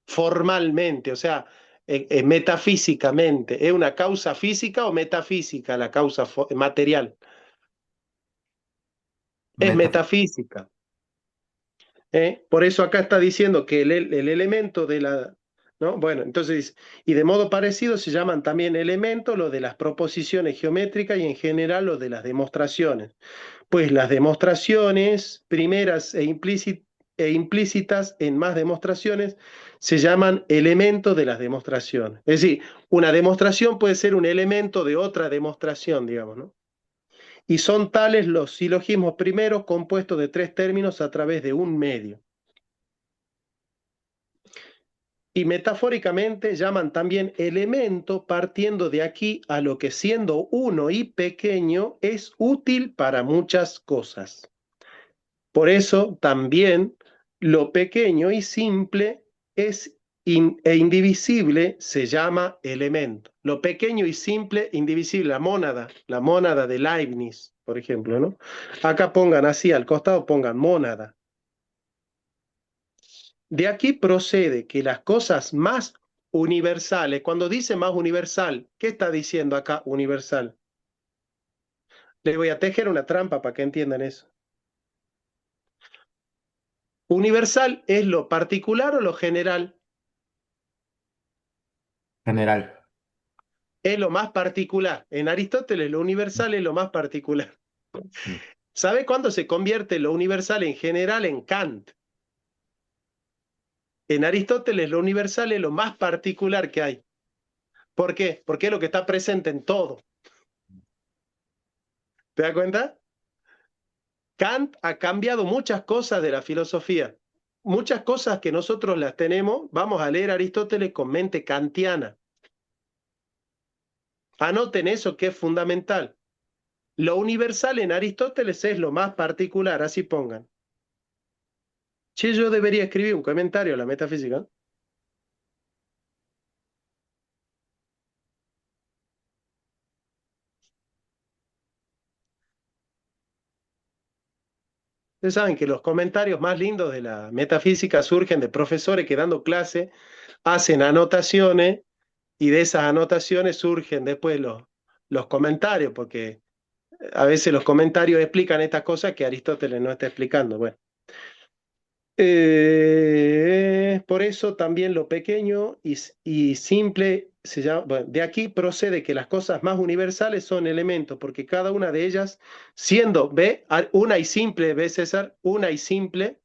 Formalmente, o sea, metafísicamente. ¿Es una causa física o metafísica la causa material? Es Metafísica. metafísica. Por eso acá está diciendo que el elemento de la... ¿no? Bueno, entonces, y de modo parecido se llaman también elementos lo de las proposiciones geométricas y en general lo de las demostraciones. Pues las demostraciones primeras e implícitas en más demostraciones se llaman elementos de las demostraciones. Es decir, una demostración puede ser un elemento de otra demostración, digamos, ¿no? Y son tales los silogismos primeros compuestos de tres términos a través de un medio. Y metafóricamente llaman también elemento partiendo de aquí a lo que siendo uno y pequeño es útil para muchas cosas. Por eso también lo pequeño y simple es e indivisible se llama elemento. Lo pequeño y simple, indivisible, la mónada de Leibniz, por ejemplo, ¿no? Acá pongan así, al costado pongan mónada. De aquí procede que las cosas más universales, cuando dice más universal, ¿qué está diciendo acá universal? Les voy a tejer una trampa para que entiendan eso. Universal es lo particular o lo general. General. Es lo más particular. En Aristóteles lo universal es lo más particular. Mm. ¿Sabe cuándo se convierte lo universal en general en Kant? En Aristóteles lo universal es lo más particular que hay. ¿Por qué? Porque es lo que está presente en todo. ¿Te das cuenta? Kant ha cambiado muchas cosas de la filosofía. Muchas cosas que nosotros las tenemos, vamos a leer Aristóteles con mente kantiana. Anoten eso que es fundamental. Lo universal en Aristóteles es lo más particular, así pongan. Che, yo debería escribir un comentario a la metafísica. Ustedes saben que los comentarios más lindos de la metafísica surgen de profesores que dando clase hacen anotaciones y de esas anotaciones surgen después los comentarios, porque a veces los comentarios explican estas cosas que Aristóteles no está explicando. Bueno. Por eso también lo pequeño y simple se llama, bueno, de aquí procede que las cosas más universales son elementos, porque cada una de ellas, siendo, ve, una y simple, ve César, una y simple,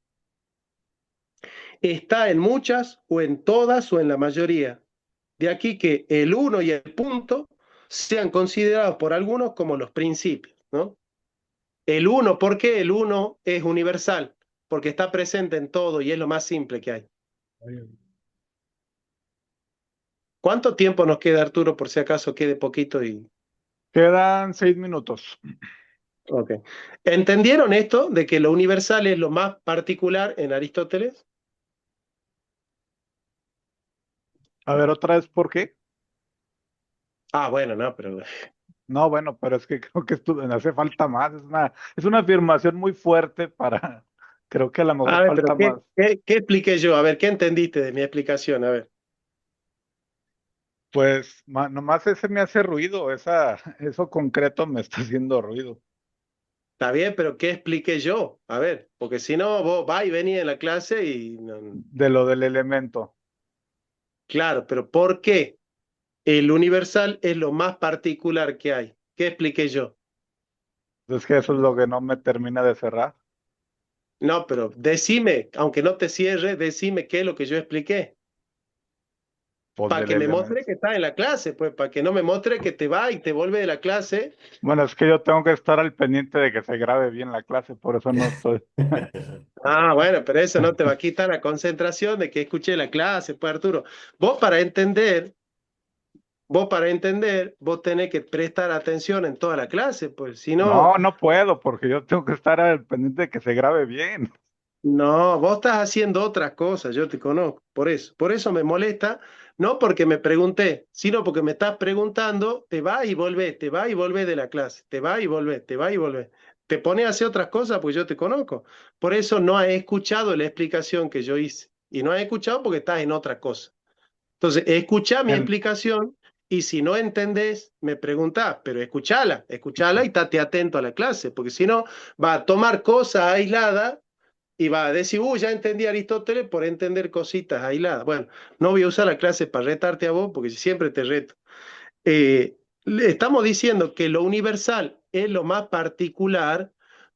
está en muchas o en todas o en la mayoría. De aquí que el uno y el punto sean considerados por algunos como los principios, ¿no? El uno, ¿por qué el uno es universal? Porque está presente en todo y es lo más simple que hay. ¿Cuánto tiempo nos queda, Arturo, por si acaso quede poquito y... Quedan 6 minutos. Ok. ¿Entendieron esto de que lo universal es lo más particular en Aristóteles? A ver, otra vez, ¿por qué? Ah, bueno, no, pero... No, bueno, pero es que creo que esto me hace falta más. Es una afirmación muy fuerte para... Creo que a lo A mejor ver, pero falta más. ¿qué expliqué yo? A ver, ¿qué entendiste de mi explicación? A ver. Pues nomás ese me hace ruido, eso concreto me está haciendo ruido. Está bien, pero ¿qué expliqué yo? A ver, porque si no, vos vas y venís en la clase y... De lo del elemento. Claro, pero ¿por qué el universal es lo más particular que hay? ¿Qué expliqué yo? Es que eso es lo que no me termina de cerrar. No, pero decime, aunque no te cierre, decime qué es lo que yo expliqué. Pues Para del que me elemento. muestre que está en la clase, pues, para que no me muestre que te va y te vuelve de la clase. Bueno, es que yo tengo que estar al pendiente de que se grabe bien la clase, por eso no estoy. Ah, bueno, pero eso no te va a quitar la concentración de que escuché la clase, pues, Arturo. Vos para entender, vos tenés que prestar atención en toda la clase, pues, si no, No, no puedo, porque yo tengo que estar al pendiente de que se grabe bien. no, vos estás haciendo otras cosas, yo te conozco, por eso me molesta, no porque me pregunté, sino porque me estás preguntando, te va y volvé, te va y volvé de la clase, te va y volvé, te va y volvé. Te pone a hacer otras cosas, pues yo te conozco. Por eso no has escuchado la explicación que yo hice. Y no has escuchado porque estás en otra cosa. Entonces, escuchá mi En- explicación y si no entendés, me preguntás, pero escuchala y estate atento a la clase, porque si no, va a tomar cosas aisladas y va a decir, ya entendí Aristóteles por entender cositas aisladas. Bueno, no voy a usar la clase para retarte a vos, porque siempre te reto. Le estamos diciendo que lo universal es lo más particular,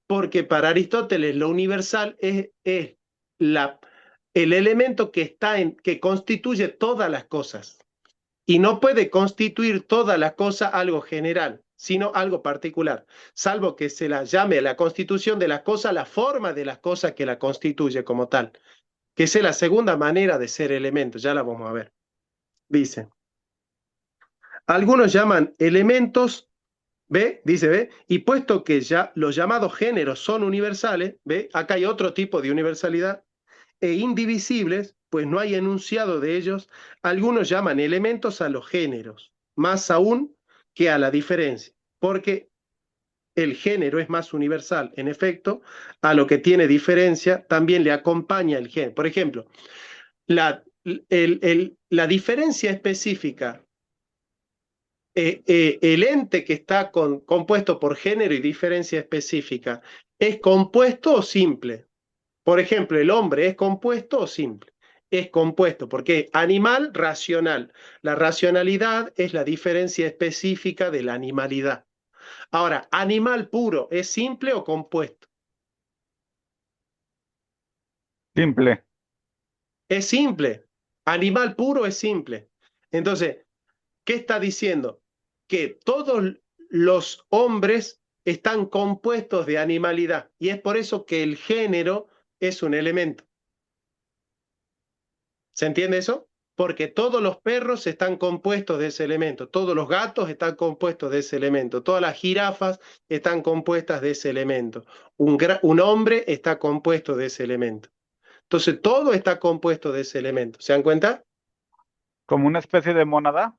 porque para Aristóteles lo universal es el elemento que que constituye todas las cosas. Y no puede constituir todas las cosas algo general, sino algo particular, salvo que se la llame la constitución de las cosas, la forma de las cosas que la constituye como tal, que es la segunda manera de ser elemento, ya la vamos a ver. Dice, algunos llaman elementos, ¿ve? Dice, ¿ve? Y puesto que ya los llamados géneros son universales, ¿ve? Acá hay otro tipo de universalidad, e indivisibles, pues no hay enunciado de ellos. Algunos llaman elementos a los géneros, más aún que a la diferencia, porque el género es más universal. En efecto, a lo que tiene diferencia también le acompaña el género. Por ejemplo, la diferencia específica, el ente que está compuesto por género y diferencia específica, ¿es compuesto o simple? Por ejemplo, ¿el hombre es compuesto o simple? Es compuesto porque es animal racional. La racionalidad es la diferencia específica de la animalidad. Ahora, ¿animal puro es simple o compuesto? Simple. Es simple. Animal puro es simple. Entonces, ¿qué está diciendo? Que todos los hombres están compuestos de animalidad y es por eso que el género es un elemento. ¿Se entiende eso? Porque todos los perros están compuestos de ese elemento, todos los gatos están compuestos de ese elemento, todas las jirafas están compuestas de ese elemento, un hombre está compuesto de ese elemento. Entonces todo está compuesto de ese elemento. ¿Se dan cuenta? Como una especie de mónada.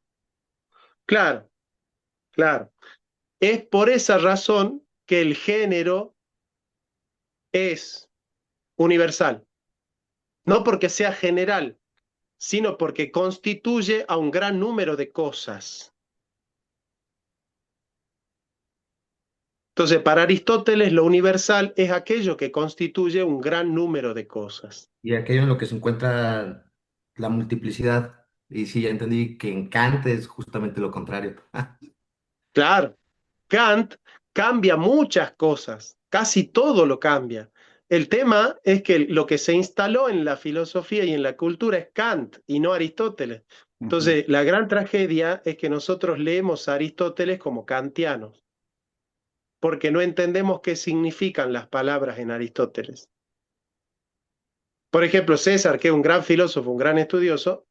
Claro, claro. Es por esa razón que el género es universal, no porque sea general, sino porque constituye a un gran número de cosas. Entonces, para Aristóteles, lo universal es aquello que constituye un gran número de cosas. Y aquello en lo que se encuentra la multiplicidad. Y sí, ya entendí que en Kant es justamente lo contrario. Claro, Kant cambia muchas cosas, casi todo lo cambia. El tema es que lo que se instaló en la filosofía y en la cultura es Kant y no Aristóteles. Entonces, la gran tragedia es que nosotros leemos a Aristóteles como kantianos, porque no entendemos qué significan las palabras en Aristóteles. Por ejemplo, César, que es un gran filósofo, un gran estudioso,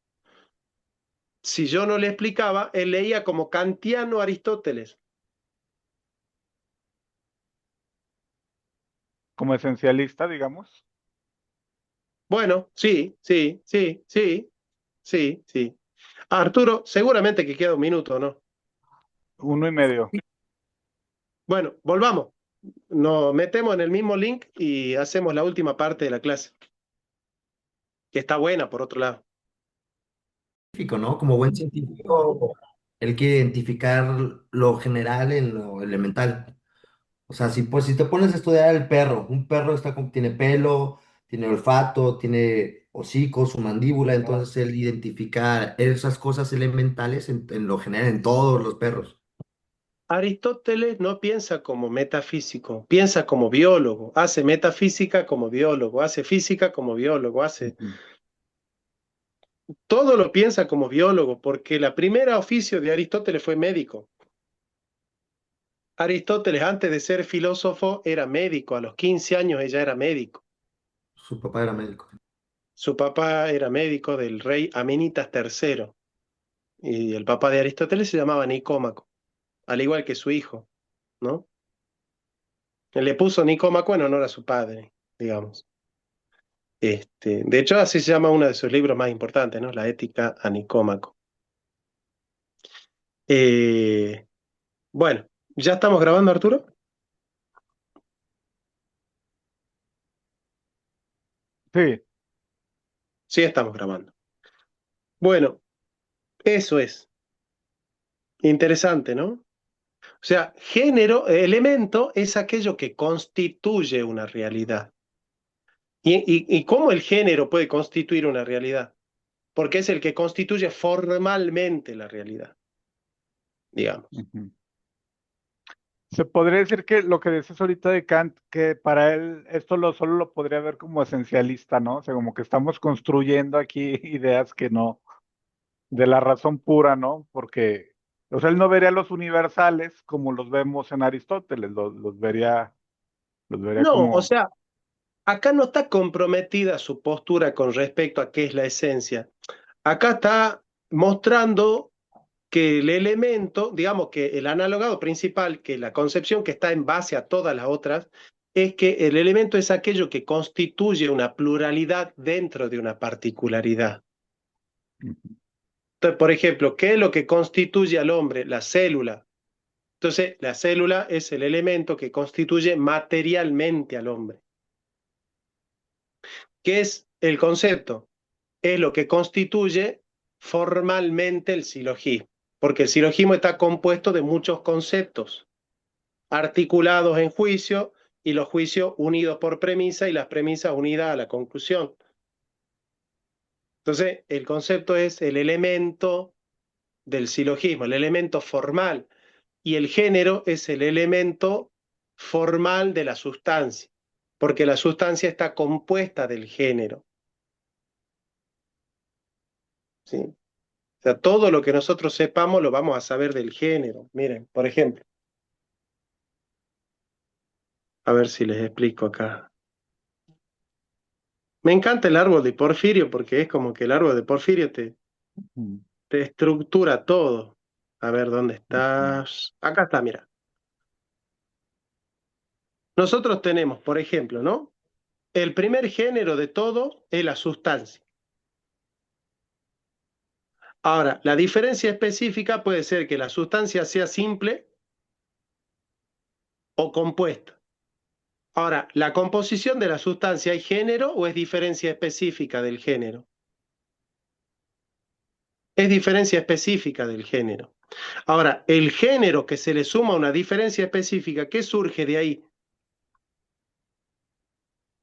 si yo no le explicaba, él leía como kantiano Aristóteles. Como esencialista, digamos. Bueno, sí, sí, sí, sí, sí, sí. Arturo, seguramente que queda un minuto, ¿no? 1 y medio. Bueno, volvamos. Nos metemos en el mismo link y hacemos la última parte de la clase, que está buena, por otro lado. Científico, ¿no? Como buen científico, él quiere identificar lo general en lo elemental. O sea, si te pones a estudiar el perro, un perro tiene pelo, tiene olfato, tiene hocico, su mandíbula, entonces él identifica esas cosas elementales en lo general en todos los perros. Aristóteles no piensa como metafísico, piensa como biólogo, hace metafísica como biólogo, hace física como biólogo, hace todo lo piensa como biólogo, porque la primera oficio de Aristóteles fue médico. Aristóteles, antes de ser filósofo, era médico. A los 15 años ella era médico. Su papá era médico. Su papá era médico del rey Amenitas III. Y el papá de Aristóteles se llamaba Nicómaco, al igual que su hijo, ¿no? Él le puso Nicómaco en honor a su padre, digamos. De hecho, así se llama uno de sus libros más importantes, ¿no? La Ética a Nicómaco. Bueno, ¿ya estamos grabando, Arturo? Sí. Sí, estamos grabando. Bueno, eso es interesante, ¿no? O sea, género, elemento es aquello que constituye una realidad. ¿Y cómo el género puede constituir una realidad? Porque es el que constituye formalmente la realidad, digamos. Se podría decir que lo que decías ahorita de Kant, que para él esto solo lo podría ver como esencialista, ¿no? O sea, como que estamos construyendo aquí ideas que no, de la razón pura, ¿no? Porque, o sea, él no vería los universales como los vemos en Aristóteles, los vería No, o como, sea, acá no está comprometida su postura con respecto a qué es la esencia. Acá está mostrando que el elemento, digamos que el analogado principal, que la concepción que está en base a todas las otras, es que el elemento es aquello que constituye una pluralidad dentro de una particularidad. Entonces, por ejemplo, ¿qué es lo que constituye al hombre? La célula. Entonces, la célula es el elemento que constituye materialmente al hombre. ¿Qué es el concepto? Es lo que constituye formalmente el silogismo, porque el silogismo está compuesto de muchos conceptos articulados en juicio y los juicios unidos por premisa y las premisas unidas a la conclusión. Entonces, el concepto es el elemento del silogismo, el elemento formal, y el género es el elemento formal de la sustancia, porque la sustancia está compuesta del género. ¿Sí? O sea, todo lo que nosotros sepamos lo vamos a saber del género. Miren, por ejemplo, a ver si les explico acá. Me encanta el árbol de Porfirio porque es como que el árbol de Porfirio te estructura todo. A ver, ¿dónde estás? Acá está, mira. Nosotros tenemos, por ejemplo, ¿no? El primer género de todo es la sustancia. Ahora, la diferencia específica puede ser que la sustancia sea simple o compuesta. Ahora, ¿la composición de la sustancia es género o es diferencia específica del género? Es diferencia específica del género. Ahora, el género que se le suma a una diferencia específica, ¿qué surge de ahí?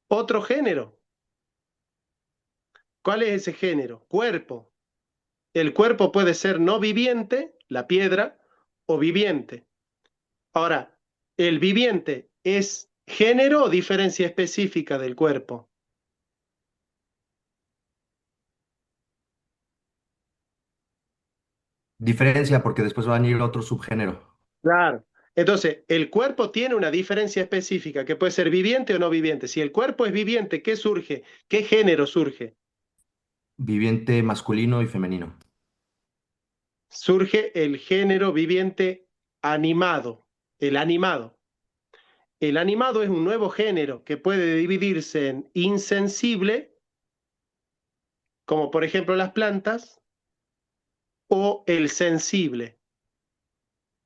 Otro género. ¿Cuál es ese género? Cuerpo. El cuerpo puede ser no viviente, la piedra, o viviente. Ahora, ¿el viviente es género o diferencia específica del cuerpo? Diferencia, porque después va a venir otro subgénero. Claro. Entonces, el cuerpo tiene una diferencia específica que puede ser viviente o no viviente. Si el cuerpo es viviente, ¿qué surge? ¿Qué género surge? Viviente masculino y femenino. Surge el género viviente animado, el animado. El animado es un nuevo género que puede dividirse en insensible, como por ejemplo las plantas, o el sensible,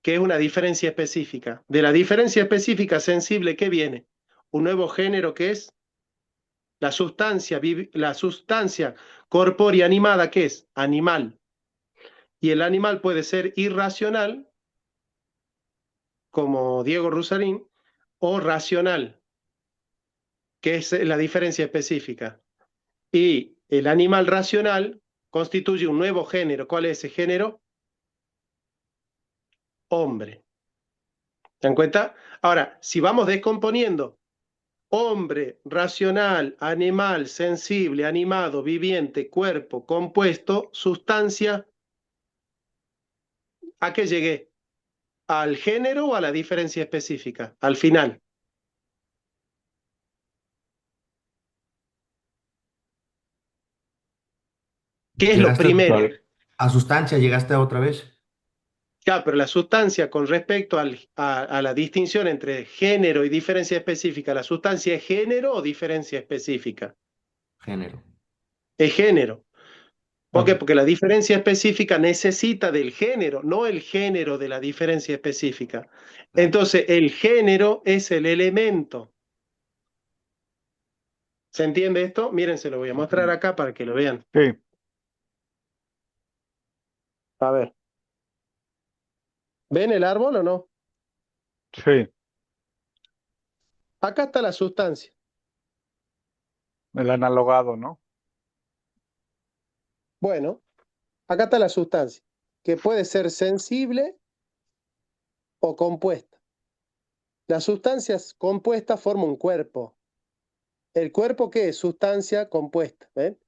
que es una diferencia específica. De la diferencia específica sensible, ¿qué viene? Un nuevo género que es la sustancia corpórea animada, ¿qué es? Animal. Y el animal puede ser irracional, como Diego Rusarín, o racional, que es la diferencia específica. Y el animal racional constituye un nuevo género. ¿Cuál es ese género? Hombre. ¿Se dan cuenta? Ahora, si vamos descomponiendo hombre, racional, animal, sensible, animado, viviente, cuerpo, compuesto, sustancia, ¿a qué llegué? ¿Al género o a la diferencia específica? Al final. ¿Qué es lo Llegaste primero? a sustancia, llegaste a otra vez. Claro, pero la sustancia con respecto a la distinción entre género y diferencia específica, ¿la sustancia es género o diferencia específica? Género. Es género. ¿Por qué? Ok. Porque la diferencia específica necesita del género, no el género de la diferencia específica. Claro. Entonces, el género es el elemento. ¿Se entiende esto? Miren, se lo voy a mostrar acá para que lo vean. Sí, A ver. ¿Ven el árbol o no? sí, Acá está la sustancia. el analogado, ¿no? Bueno, acá está la sustancia, que puede ser sensible o compuesta. Las sustancias compuestas forman un cuerpo. ¿El cuerpo qué es? Sustancia compuesta. ¿Ven?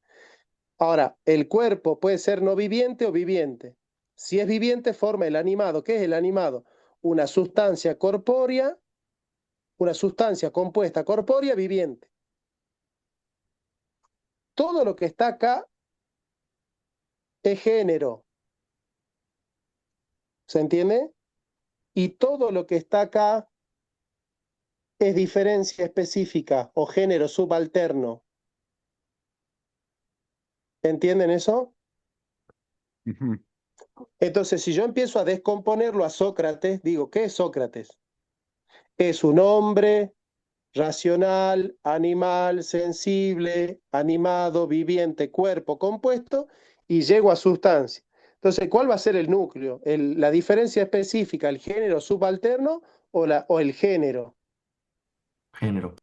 Ahora, el cuerpo puede ser no viviente o viviente. Si es viviente, forma el animado. ¿Qué es el animado? Una sustancia corpórea, una sustancia compuesta corpórea viviente. Todo lo que está acá es género. ¿Se entiende? Y todo lo que está acá es diferencia específica o género subalterno. ¿Entienden eso? Ujú. Entonces, si yo empiezo a descomponerlo a Sócrates, digo, ¿qué es Sócrates? Es un hombre racional, animal, sensible, animado, viviente, cuerpo compuesto, y llego a sustancia. Entonces, ¿cuál va a ser el núcleo? ¿La diferencia específica, el género subalterno o el género? Género.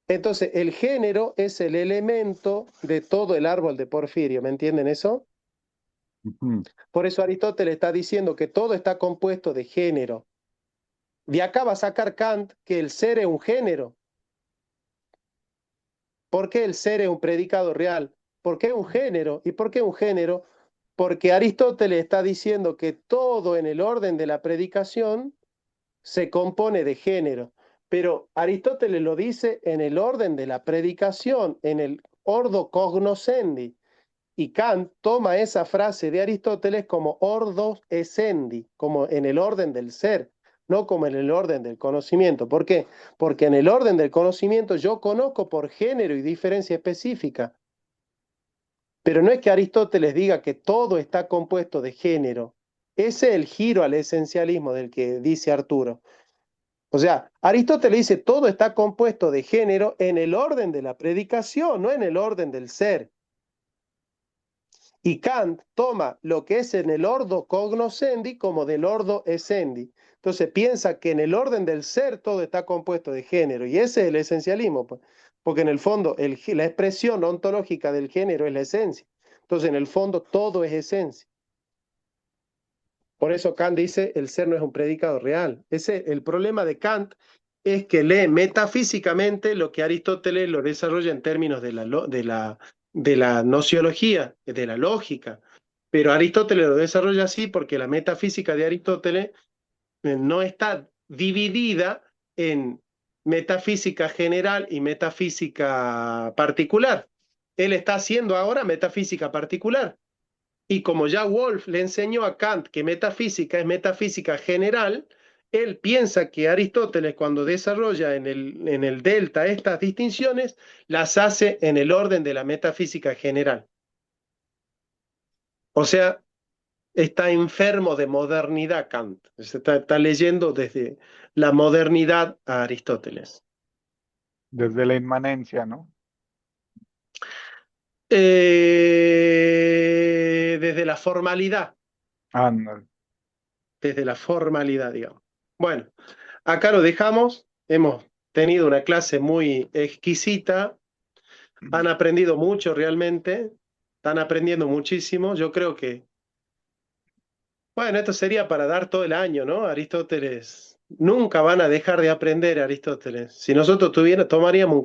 Entonces, el género es el elemento de todo el árbol de Porfirio, ¿me entienden eso? Ujú. Por eso Aristóteles está diciendo que todo está compuesto de género. De acá va a sacar Kant que el ser es un género. ¿Por qué el ser es un predicado real? ¿Por qué un género? ¿Y por qué un género? Porque Aristóteles está diciendo que todo en el orden de la predicación se compone de género. Pero Aristóteles lo dice en el orden de la predicación, en el ordo cognoscendi. Y Kant toma esa frase de Aristóteles como ordo essendi, como en el orden del ser, no como en el orden del conocimiento. ¿Por qué? Porque en el orden del conocimiento yo conozco por género y diferencia específica. Pero no es que Aristóteles diga que todo está compuesto de género. Ese es el giro al esencialismo del que dice Arturo. O sea, Aristóteles dice todo está compuesto de género en el orden de la predicación, no en el orden del ser. Y Kant toma lo que es en el ordo cognoscendi como del ordo essendi. Entonces piensa que en el orden del ser todo está compuesto de género. Y ese es el esencialismo, pues, porque en el fondo la expresión ontológica del género es la esencia. Entonces en el fondo todo es esencia. Por eso Kant dice el ser no es un predicado real. El problema de Kant es que lee metafísicamente lo que Aristóteles lo desarrolla en términos de la nociología, de la lógica. Pero Aristóteles lo desarrolla así porque la metafísica de Aristóteles no está dividida en metafísica general y metafísica particular. Él está haciendo ahora metafísica particular. Y como ya Wolff le enseñó a Kant que metafísica es metafísica general, él piensa que Aristóteles cuando desarrolla en el delta estas distinciones, las hace en el orden de la metafísica general. O sea, está enfermo de modernidad Kant. Está leyendo desde la modernidad a Aristóteles. Desde la inmanencia, ¿no? Desde la formalidad, Ándale. digamos. Bueno, acá lo dejamos. Hemos tenido una clase muy exquisita. Han aprendido mucho realmente. Están aprendiendo muchísimo. Yo creo que, bueno, esto sería para dar todo el año, ¿no? Aristóteles. Nunca van a dejar de aprender Aristóteles. Si nosotros tomaríamos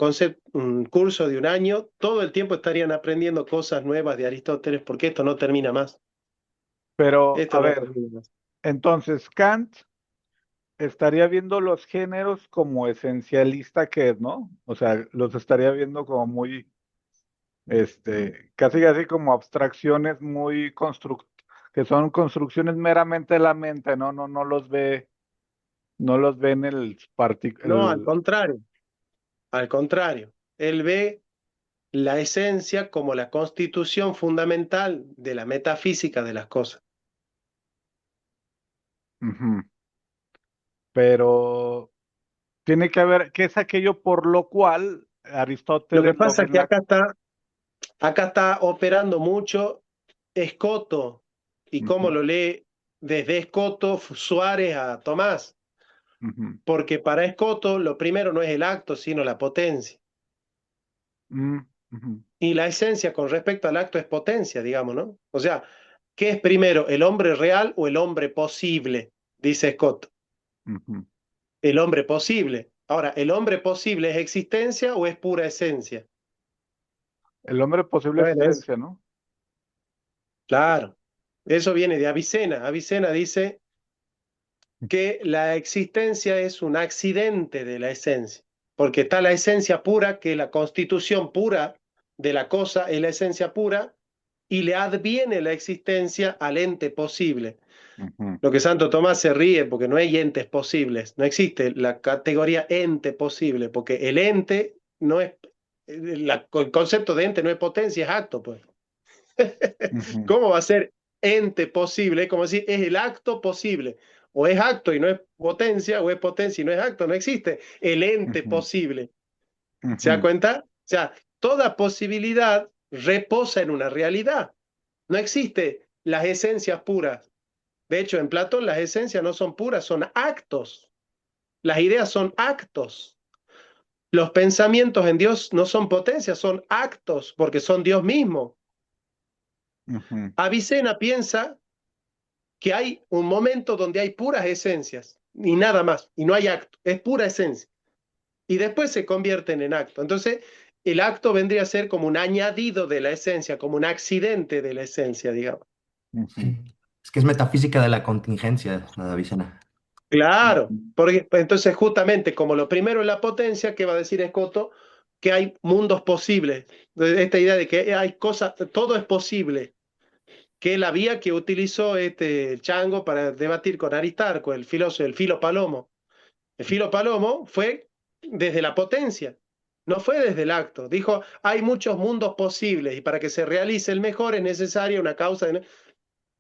un curso de un año, todo el tiempo estarían aprendiendo cosas nuevas de Aristóteles porque esto no termina más. Pero, Esto a no ver, termina más. entonces Kant estaría viendo los géneros como esencialista que es, ¿no? O sea, los estaría viendo como muy, casi casi como abstracciones muy que son construcciones meramente de la mente, ¿no? No los ve en No, al contrario. Al contrario. Él ve la esencia como la constitución fundamental de la metafísica de las cosas. Ujú. Pero tiene que haber, ¿qué es aquello por lo cual Lo que Aristóteles lo pasa ve es en que la... acá está operando mucho Escoto y cómo Ujú, lo lee desde Escoto, Suárez a Tomás, ujú, porque para Escoto lo primero no es el acto, sino la potencia. ujú, Y la esencia con respecto al acto es potencia, digamos, ¿no? O sea, ¿qué es primero, el hombre real o el hombre posible? Dice Escoto. ujú. El hombre posible. Ahora, ¿el hombre posible es existencia o es pura esencia? El hombre posible Bueno, existencia, ¿no? claro. Eso viene de Avicena. Avicena dice que la existencia es un accidente de la esencia, porque está la esencia pura, que la constitución pura de la cosa es la esencia pura, y le adviene la existencia al ente posible. Ujú, Lo que Santo Tomás se ríe porque no hay entes posibles, no existe la categoría ente posible, porque el ente no es, el concepto de ente no es potencia, es acto, pues. ujú, ¿Cómo va a ser ente posible? Es como decir, es el acto posible. O es acto y no es potencia, o es potencia y no es acto. No existe el ente ujú, posible. ¿Se da ujú, cuenta? O sea, toda posibilidad reposa en una realidad. No existe las esencias puras. De hecho, en Platón las esencias no son puras, son actos. Las ideas son actos. Los pensamientos en Dios no son potencias, son actos, porque son Dios mismo. ujú, Avicena piensa que hay un momento donde hay puras esencias y nada más, y no hay acto, es pura esencia. Y después se convierten en acto. Entonces, el acto vendría a ser como un añadido de la esencia, como un accidente de la esencia, digamos. ujú, Es que es metafísica de la contingencia, la de Avicena. Claro, ujú, porque entonces justamente como lo primero es la potencia, ¿qué va a decir Escoto? Que hay mundos posibles. Esta idea de que hay cosas, todo es posible, que es la vía que utilizó este Chango para debatir con Aristarco, el filósofo, el Filo Palomo. El Filo Palomo fue desde la potencia, no fue desde el acto. Dijo, hay muchos mundos posibles y para que se realice el mejor es necesaria una causa.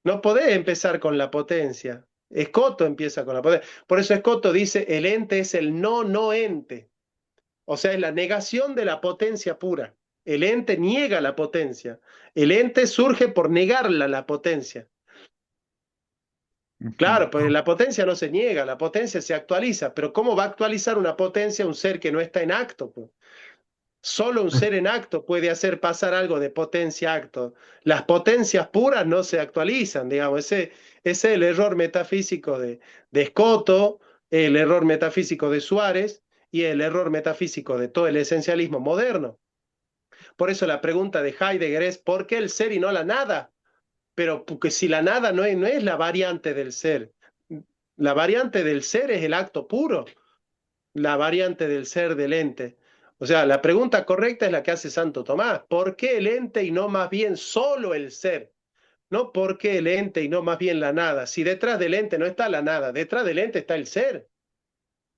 No podés empezar con la potencia. Escoto empieza con la potencia. Por eso Escoto dice, el ente es el no ente. O sea, es la negación de la potencia pura. El ente niega la potencia. El ente surge por negarla la potencia. ujú, Claro, pues la potencia no se niega, la potencia se actualiza, pero ¿cómo va a actualizar una potencia un ser que no está en acto, pues? Solo un ser en acto puede hacer pasar algo de potencia a acto. Las potencias puras no se actualizan, digamos. Ese es el error metafísico de Escoto, el error metafísico de Suárez y el error metafísico de todo el esencialismo moderno. Por eso la pregunta de Heidegger es, ¿por qué el ser y no la nada? Pero porque si la nada no es la variante del ser, la variante del ser es el acto puro, la variante del ser del ente. O sea, la pregunta correcta es la que hace Santo Tomás. ¿Por qué el ente y no más bien solo el ser? No por qué el ente y no más bien la nada. Si detrás del ente no está la nada, detrás del ente está el ser.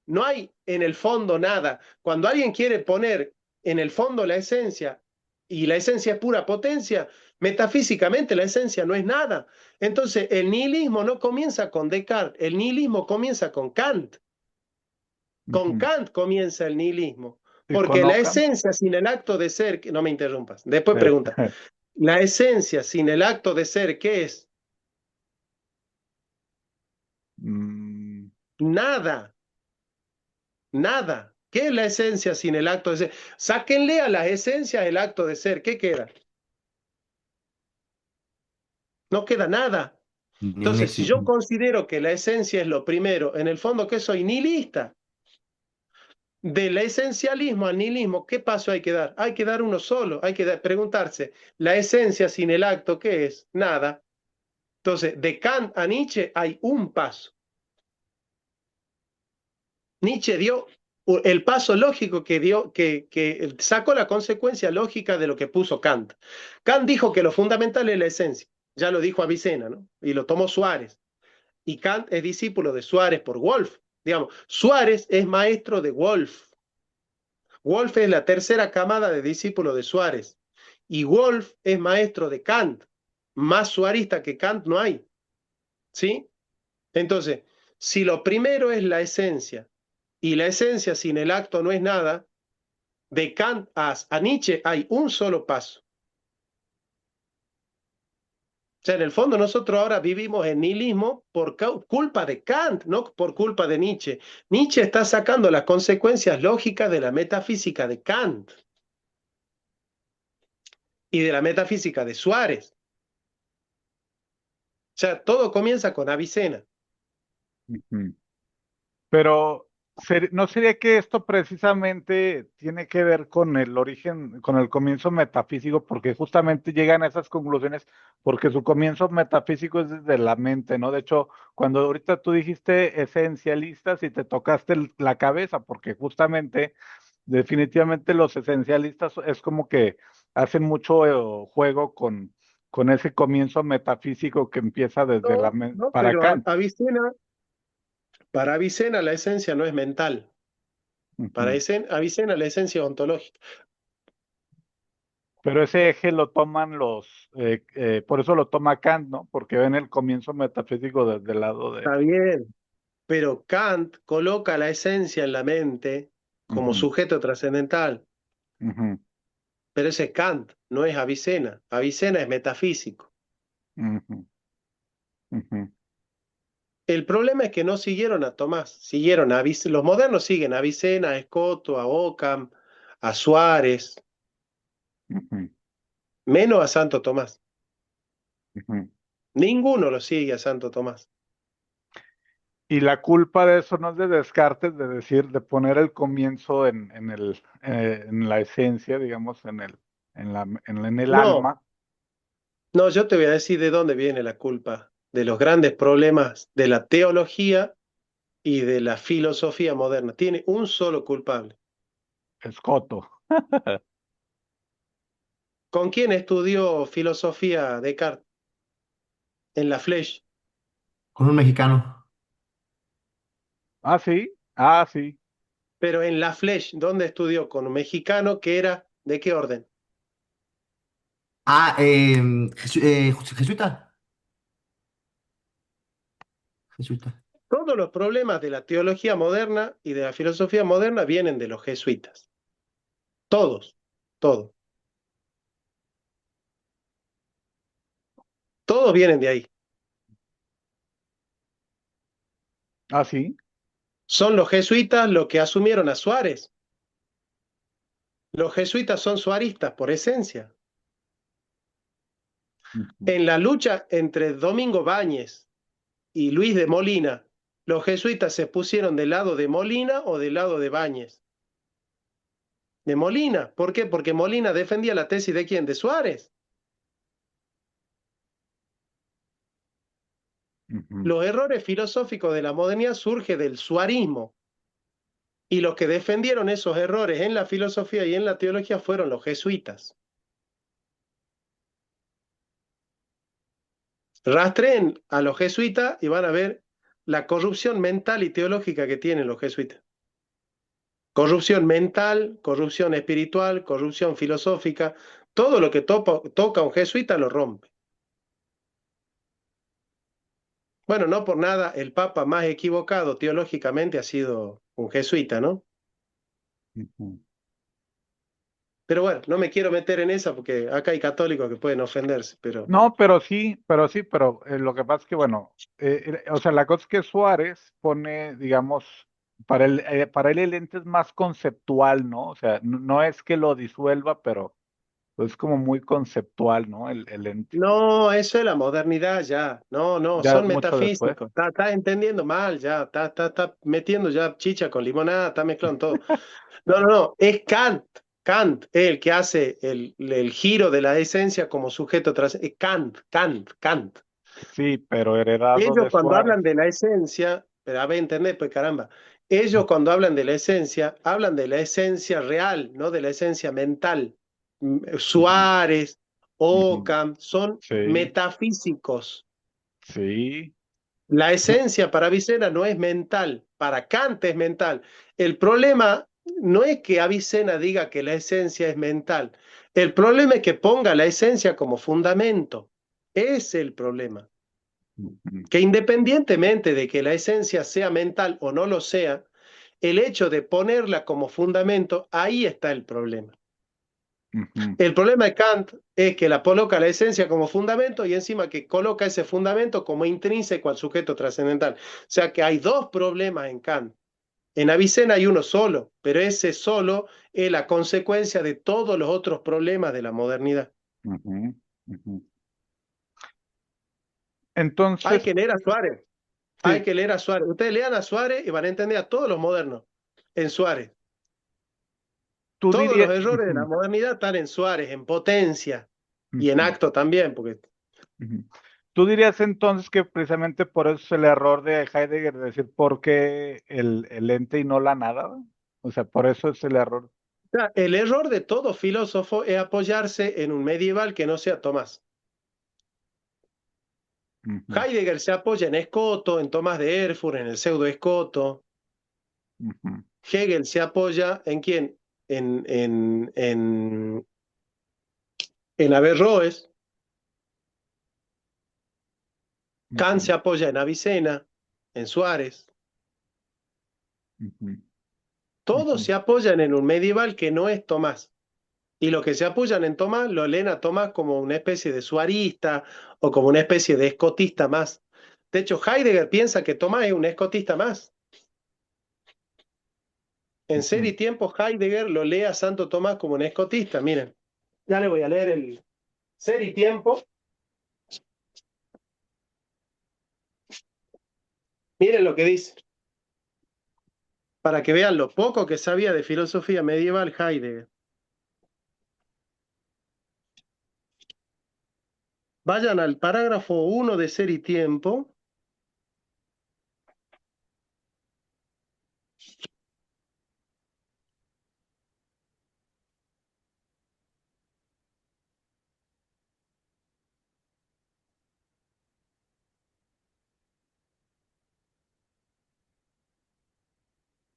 No hay en el fondo nada. Cuando alguien quiere poner en el fondo la esencia y la esencia es pura potencia, metafísicamente la esencia no es nada. Entonces, el nihilismo no comienza con Descartes, el nihilismo comienza con Kant. Con ujú. Kant comienza el nihilismo, Y con porque la Ockham, esencia sin el acto de ser, no me interrumpas, después eh, pregunta, la esencia sin el acto de ser, ¿qué es? mm, Nada, nada. ¿Qué es la esencia sin el acto de ser? Sáquenle a las esencias el acto de ser, ¿qué queda? No queda nada. Ni una Entonces, si yo existencia. considero que la esencia es lo primero, en el fondo, ¿qué soy? Nihilista. Del esencialismo al nihilismo, ¿qué paso hay que dar? Hay que dar uno solo, hay que preguntarse, ¿la esencia sin el acto qué es? Nada. Entonces, de Kant a Nietzsche hay un paso. Nietzsche dio el paso lógico que dio, que sacó la consecuencia lógica de lo que puso Kant. Kant dijo que lo fundamental es la esencia. Ya lo dijo Avicena, ¿no? Y lo tomó Suárez. Y Kant es discípulo de Suárez por Wolff. Digamos, Suárez es maestro de Wolff. Wolff es la tercera camada de discípulos de Suárez. Y Wolff es maestro de Kant. Más suarista que Kant no hay. ¿Sí? Entonces, si lo primero es la esencia, y la esencia sin el acto no es nada, de Kant a Nietzsche hay un solo paso. O sea, en el fondo nosotros ahora vivimos en nihilismo por culpa de Kant, no por culpa de Nietzsche. Nietzsche está sacando las consecuencias lógicas de la metafísica de Kant y de la metafísica de Suárez. O sea, todo comienza con Avicena. ujú. Pero ¿no sería que esto precisamente tiene que ver con el origen, con el comienzo metafísico? Porque justamente llegan a esas conclusiones porque su comienzo metafísico es desde la mente, ¿no? De hecho, cuando ahorita tú dijiste esencialistas y te tocaste la cabeza, porque justamente, definitivamente los esencialistas es como que hacen mucho juego con ese comienzo metafísico que empieza desde la No, para pero Kant. para Avicena la esencia no es mental. Para Ujú. Avicena la esencia es ontológica. Pero ese eje lo toman por eso lo toma Kant, ¿no? Porque ven el comienzo metafísico desde el lado de... Está bien, pero Kant coloca la esencia en la mente como Ujú, sujeto trascendental. ujú, Pero ese es Kant, no es Avicena. Avicena es metafísico. ujú, ujú. El problema es que no siguieron a Tomás, siguieron a los modernos siguen a Avicena, a Escoto, a Occam, a Suárez, Ujú, menos a Santo Tomás. ujú. Ninguno lo sigue a Santo Tomás. Y la culpa de eso no es de Descartes, de decir, de poner el comienzo en la esencia, digamos, en el No, alma. no, yo te voy a decir de dónde viene la culpa de los grandes problemas de la teología y de la filosofía moderna. Tiene un solo culpable. Escoto. ¿Con quién estudió filosofía Descartes? En la Flèche. Con un mexicano. Ah, sí. Ah, sí. Pero en la Flèche, ¿dónde estudió? Con un mexicano que era, ¿de qué orden? Ah, jesuita. Jesuita. Todos los problemas de la teología moderna y de la filosofía moderna vienen de los jesuitas. Todos, todos. Todos vienen de ahí. Ah, sí. Son los jesuitas los que asumieron a Suárez. Los jesuitas son suaristas por esencia. Ujú, En la lucha entre Domingo Báñez y Luis de Molina, los jesuitas se pusieron del lado de Molina o del lado de Báñez. De Molina. ¿Por qué? Porque Molina defendía la tesis de quién? De Suárez. ujú, Los errores filosóficos de la modernidad surgen del suarismo. Y los que defendieron esos errores en la filosofía y en la teología fueron los jesuitas. Rastreen a los jesuitas y van a ver la corrupción mental y teológica que tienen los jesuitas. Corrupción mental, corrupción espiritual, corrupción filosófica, todo lo que toca un jesuita lo rompe. Bueno, no por nada el papa más equivocado teológicamente ha sido un jesuita, ¿no? ujú. Pero bueno, no me quiero meter en esa porque acá hay católicos que pueden ofenderse, pero No, pero lo que pasa es que, bueno, o sea, la cosa es que Suárez pone, digamos, para él el ente es más conceptual, ¿no? O sea, no es que lo disuelva, pero es como muy conceptual, ¿no? El ente. no, eso es la modernidad ya. No, no, Ya son mucho después. metafísicos. Está entendiendo mal ya. Está metiendo ya chicha con limonada, está mezclando todo. No, no, no. Es Kant. Kant es el que hace el giro de la esencia como sujeto tras. Es Kant. Sí, pero heredado Ellos de cuando Suárez. hablan de la esencia, pero a ver, entender, pues caramba. Ellos cuando hablan de la esencia, hablan de la esencia real, no de la esencia mental. Ujú, Suárez, ujú. Occam, son Sí, metafísicos. sí. La No, esencia para Avicena no es mental, para Kant es mental. El problema no es que Avicena diga que la esencia es mental. El problema es que ponga la esencia como fundamento. Es el problema. ujú, Que independientemente de que la esencia sea mental o no lo sea, el hecho de ponerla como fundamento, ahí está el problema. ujú, El problema de Kant es que la coloca la esencia como fundamento y encima que coloca ese fundamento como intrínseco al sujeto trascendental. O sea que hay dos problemas en Kant. En Avicena hay uno solo, pero ese solo es la consecuencia de todos los otros problemas de la modernidad. ujú, ujú. Hay Entonces, que leer a Suárez, hay sí, que leer a Suárez. Ustedes lean a Suárez y van a entender a todos los modernos en Suárez. tú Todos los dirías, errores de la modernidad están en Suárez, en potencia y en acto también, porque ujú. Tú dirías entonces que precisamente por eso es el error de Heidegger de decir por qué el ente y no la nada. O sea, por eso es el error. o sea, el error de todo filósofo es apoyarse en un medieval que no sea Tomás. Ujú, Heidegger se apoya en Escoto, en Tomás de Erfurt, en el pseudo Escoto. ujú, Hegel se apoya en quién? En Averroes. Kant se ujú, apoya en Avicena, en Suárez. ujú, Todos ujú. se apoyan en un medieval que no es Tomás. Y los que se apoyan en Tomás lo leen a Tomás como una especie de suarista o como una especie de escotista más. De hecho, Heidegger piensa que Tomás es un escotista más. En Ser y Ujú. Tiempo, Heidegger lo lee a Santo Tomás como un escotista. Miren, ya le voy a leer el Ser y Tiempo. Miren lo que dice, para que vean lo poco que sabía de filosofía medieval Heidegger. Vayan al parágrafo 1 de Ser y Tiempo.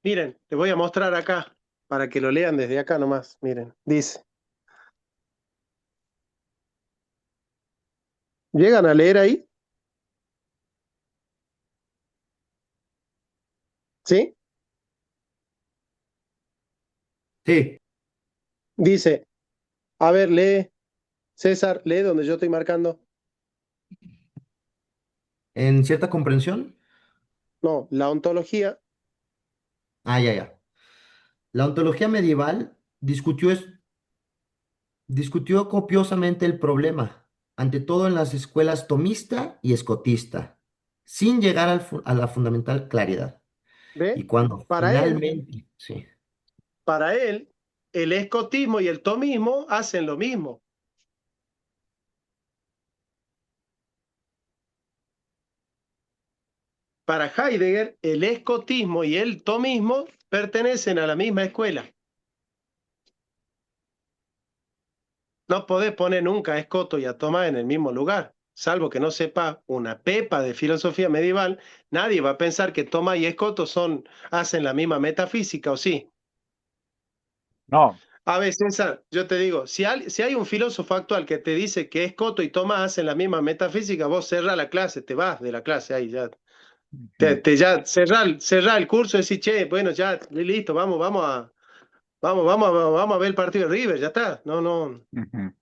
Miren, les voy a mostrar acá, para que lo lean desde acá nomás. Miren, dice, ¿llegan a leer ahí? ¿Sí? Sí, Dice, a ver, lee, César, lee donde yo estoy marcando. en cierta comprensión. No, la ontología, Ah, ya, ya. La ontología medieval discutió copiosamente el problema, ante todo en las escuelas tomista y escotista, sin llegar a la fundamental claridad. ¿ve? Y cuando Para él, finalmente, sí, para él, el escotismo y el tomismo hacen lo mismo. Para Heidegger, el escotismo y el tomismo pertenecen a la misma escuela. No podés poner nunca a Escoto y a Tomás en el mismo lugar, salvo que no sepa una pepa de filosofía medieval. Nadie va a pensar que Tomás y Escoto hacen la misma metafísica, ¿o sí? No. A ver, César, yo te digo, si hay un filósofo actual que te dice que Escoto y Tomás hacen la misma metafísica, vos cerrá la clase, te vas de la clase ahí ya. Ujú, Ya cerrá el curso y decís, che, bueno, ya, listo, vamos a ver el partido de River, ya está. No, no, ujú.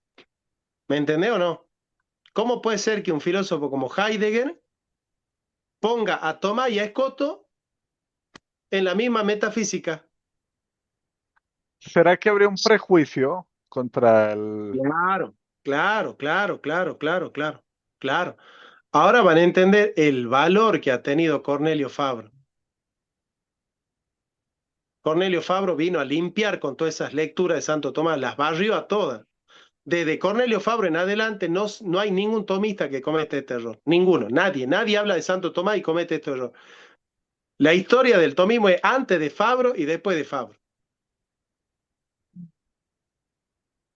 ¿me entendés o no? ¿Cómo puede ser que un filósofo como Heidegger ponga a Tomás y a Escoto en la misma metafísica? ¿Será que habría un prejuicio contra el... Claro, claro. Ahora van a entender el valor que ha tenido Cornelio Fabro. Cornelio Fabro vino a limpiar con todas esas lecturas de Santo Tomás, las barrió a todas. Desde Cornelio Fabro en adelante no hay ningún tomista que comete este error. Ninguno, nadie habla de Santo Tomás y comete este error. La historia del tomismo es antes de Fabro y después de Fabro.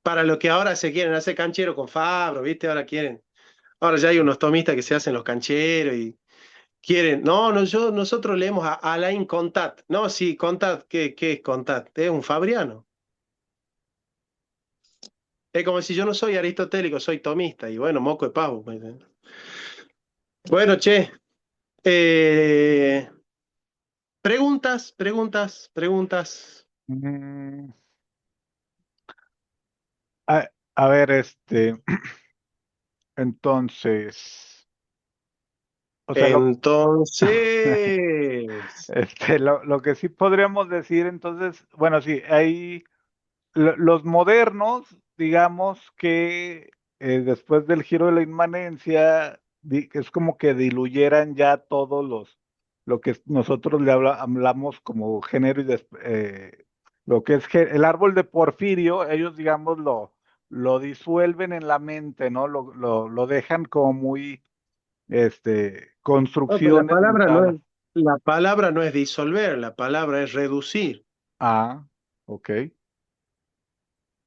Para lo que ahora se quieren hacer canchero con Fabro, ¿viste? Ahora ya hay unos tomistas que se hacen los cancheros y quieren, nosotros leemos a Alain Contat. No, sí, Contat, ¿qué es Contat? Es un fabriano. Es como si yo no soy aristotélico, soy tomista, y bueno, moco de pavo. Pues. Bueno, che, eh, preguntas. Mm, a ver, entonces, o sea, Entonces, lo que sí podríamos decir, entonces, bueno, sí, hay los modernos, digamos que después del giro de la inmanencia, es como que diluyeran ya todos lo que nosotros hablamos como género y lo que es el árbol de Porfirio, ellos, digamos, lo disuelven en la mente, ¿no? Lo dejan como muy, no, pero construcciones mentales. la palabra no es disolver, la palabra es reducir. Ah, ok.